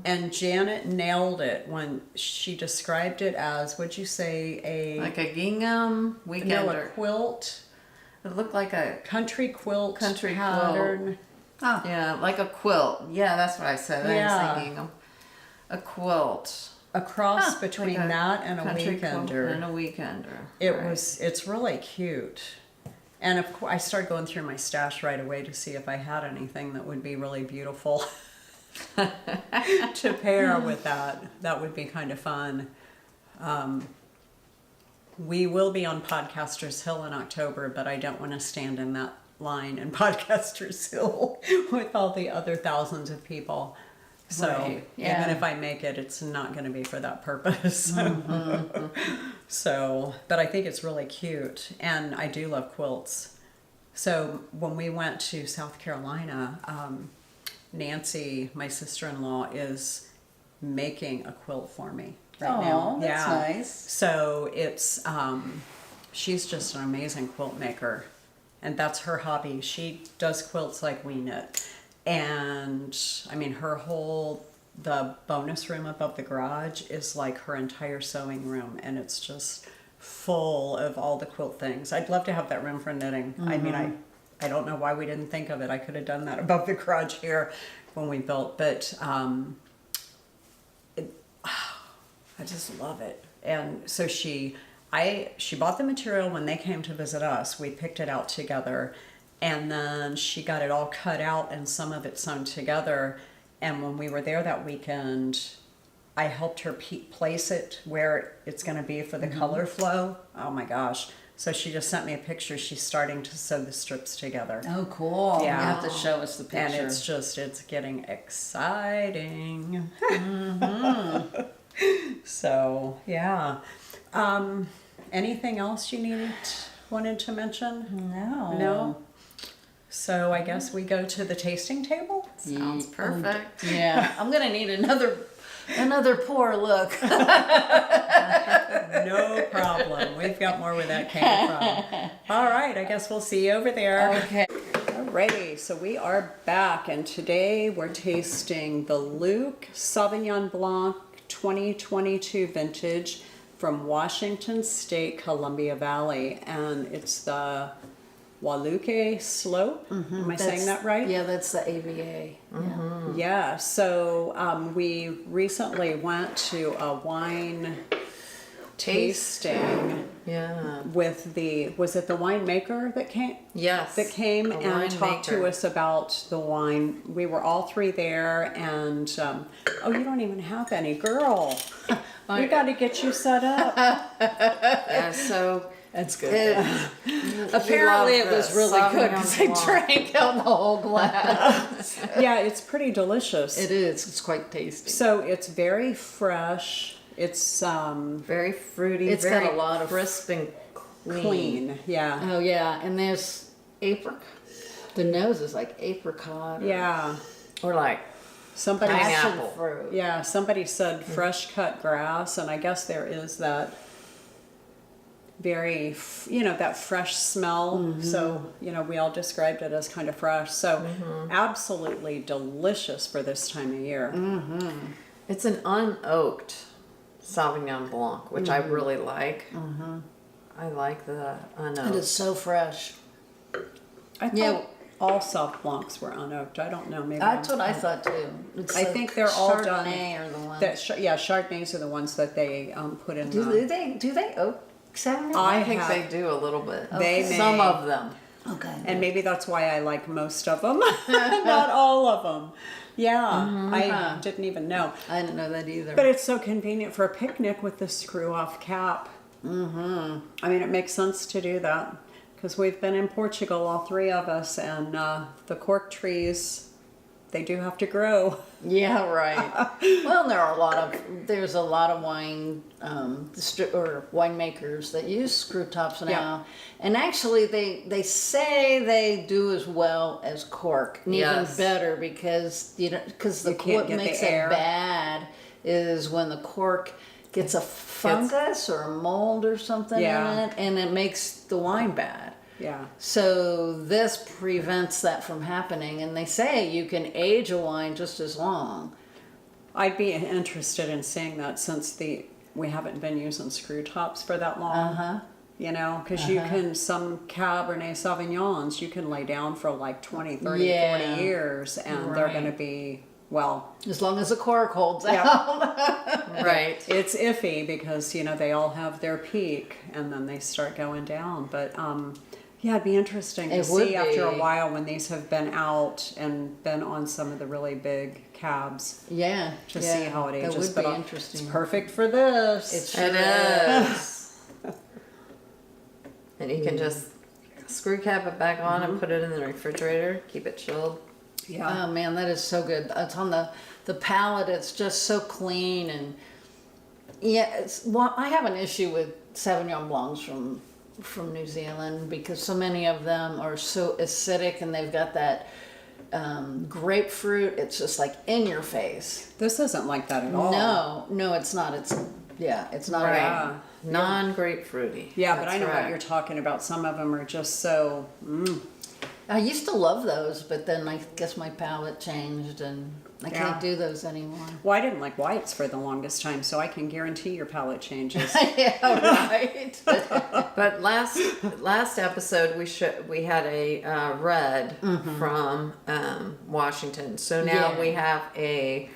And Janet nailed it when she described it as, what'd you say, Like a gingham no, a weekender. quilt, It looked like a, country quilt Country pattern. Oh. yeah, like a quilt. Yeah, that's what I said. I Yeah. didn't say gingham. A quilt. A cross Huh, between like a that and a country quilt weekender. and a weekender. It's really cute. And of course, I started going through my stash right away to see if I had anything that would be really beautiful to pair with that. That would be kind of fun. We will be on Podcasters Hill in October, but I don't want to stand in that line in Podcasters Hill with all the other thousands of people. So Right, yeah. even if I make it, it's not going to be for that purpose. So, but I think it's really cute, and I do love quilts. So when we went to South Carolina, Nancy, my sister-in-law, is making a quilt for me right now. Oh, that's nice. So it's she's just an amazing quilt maker, and that's her hobby. She does quilts like we knit. And I mean, the bonus room above the garage is like her entire sewing room, and it's just full of all the quilt things. I'd love to have that room for knitting. I mean, I don't know why we didn't think of it. I could have done that above the garage here when we built, but I just love it. And so she bought the material when they came to visit us. We picked it out together, and then she got it all cut out and some of it sewn together. And when we were there that weekend, I helped her place it where it's going to be for the color flow. Oh my gosh. So she just sent me a picture. She's starting to sew the strips together. Oh, cool. Yeah. You have to show us the picture. And it's getting exciting. So, yeah. Anything else you wanted to mention? No? So I guess we go to the tasting table? Sounds perfect. Yeah. I'm going to need another pour look. No problem. We've got more where that came from. All right, I guess we'll see you over there. Okay. Alrighty, so we are back, and today we're tasting the Luke Sauvignon Blanc 2022 vintage from Washington State, Columbia Valley, and it's the Waluke Slope. Am I saying that right? Yeah, that's the AVA. Yeah, so we recently went to a wine tasting Yeah. with was it the winemaker that came? Yes. That came a and talked to winemaker. us about the wine. We were all three there, and oh, you don't even have any, girl. We got to get you set up. Yeah, so That's good. Apparently it was really good because I drank out the whole glass. Yeah, it's pretty delicious. It is. It's quite tasty. So it's very fresh. It's very fruity. It's very got a lot of crisp and clean. Yeah. Oh yeah, and there's apricot. The nose is like apricot. Yeah. or like Somebody Pineapple. fruit. Yeah, somebody said fresh cut grass, and I guess there is that very, that fresh smell. So, we all described it as kind of fresh. So, absolutely delicious for this time of year. it's an unoaked Sauvignon Blanc, which I really like. I like the unoaked. It is so fresh. I thought Yeah. all Sauv Blancs were unoaked. I don't know. Maybe That's what I thought too. It's I the think they're all done. Chardonnay are the ones. Chardonnays are the ones that they put in. do they oak Sauvignon? I think they do a little bit. They Some may. of them. Okay. And maybe that's why I like most of them, not all of them. Yeah, I didn't even know. I didn't know that either. But it's so convenient for a picnic with the screw-off cap. I mean, it makes sense to do that because we've been in Portugal, all three of us, and the cork trees, they do have to grow. Yeah, right. Well, there's a lot of wine or winemakers that use screw tops now, and actually they say they do as well as cork, and even Yes. better because You can't what get makes the air. it bad is when the cork gets a fungus or a mold or something Yeah. in it, and it makes the wine bad. Yeah. So this prevents that from happening, and they say you can age a wine just as long. I'd be interested in seeing that since we haven't been using screw tops for that long. Because you can, some Cabernet Sauvignons, you can lay down for like 20, 30, Yeah. 40 years, and they're Right. going to be, well, As long as the cork holds Yeah. out. Right. it's iffy because, they all have their peak and then they start going down. But, yeah, it'd be interesting to It would see after a be. while when these have been out and been on some of the really big cabs Yeah. to see how it ages. That would But be it's interesting. perfect for this. It sure It is. And you can just screw cap it back on and put it in the refrigerator, keep it chilled. Yeah. Oh man, that is so good. It's on the palate. It's just so clean and I have an issue with Sauvignon Blancs from New Zealand because so many of them are so acidic and they've got that grapefruit. It's just like in your face. This isn't like that at all. No, it's not. It's not Right. at all. Non-grapefruity. Yeah, but That's I know right. what you're talking about. Some of them are just so, I used to love those, but then I guess my palate changed and I Yeah. can't do those anymore. Well, I didn't like whites for the longest time, so I can guarantee your palette changes. Yeah, right. But last episode we had a red from Washington. So now Yeah. we have a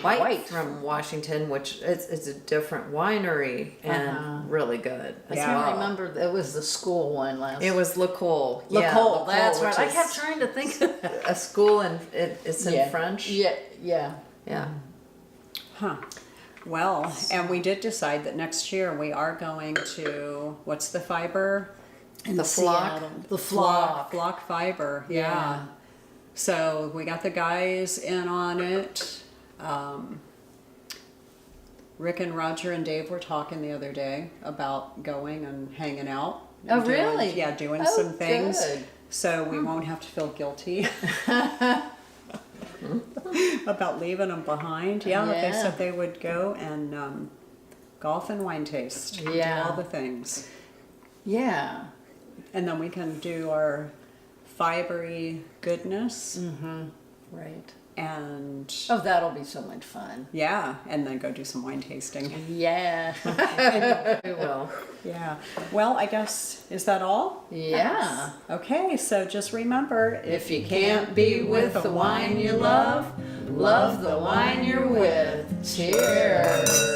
white, white. from Washington, which it's a different winery and really good. I as Yeah. can't well. remember. It was the school one last. It was L'Ecole. Yeah, L'Ecole, that's which right. I is kept trying to think of that. a school and it's in French. Yeah, yeah. Yeah. Huh. Well, and we did decide that next year we are going to, what's the fiber? In The flock. Seattle. The flock. Flock fiber, yeah. Yeah. So we got the guys in on it. Rick and Roger and Dave were talking the other day about going and hanging out. Oh, and doing- really? Yeah, doing Oh, some things. good. So we won't have to feel guilty about leaving them behind. Yeah, they Yeah. said they would go and golf and wine taste. Yeah. Do all the things. Yeah. And then we can do our fibery goodness Right. and Oh, that'll be so much fun. yeah, and then go do some wine tasting. Yeah. We will. Yeah. Well, I guess, is that all? Yeah. Okay, so just remember, If you can't be with the wine you love, love the wine you're with. Cheers.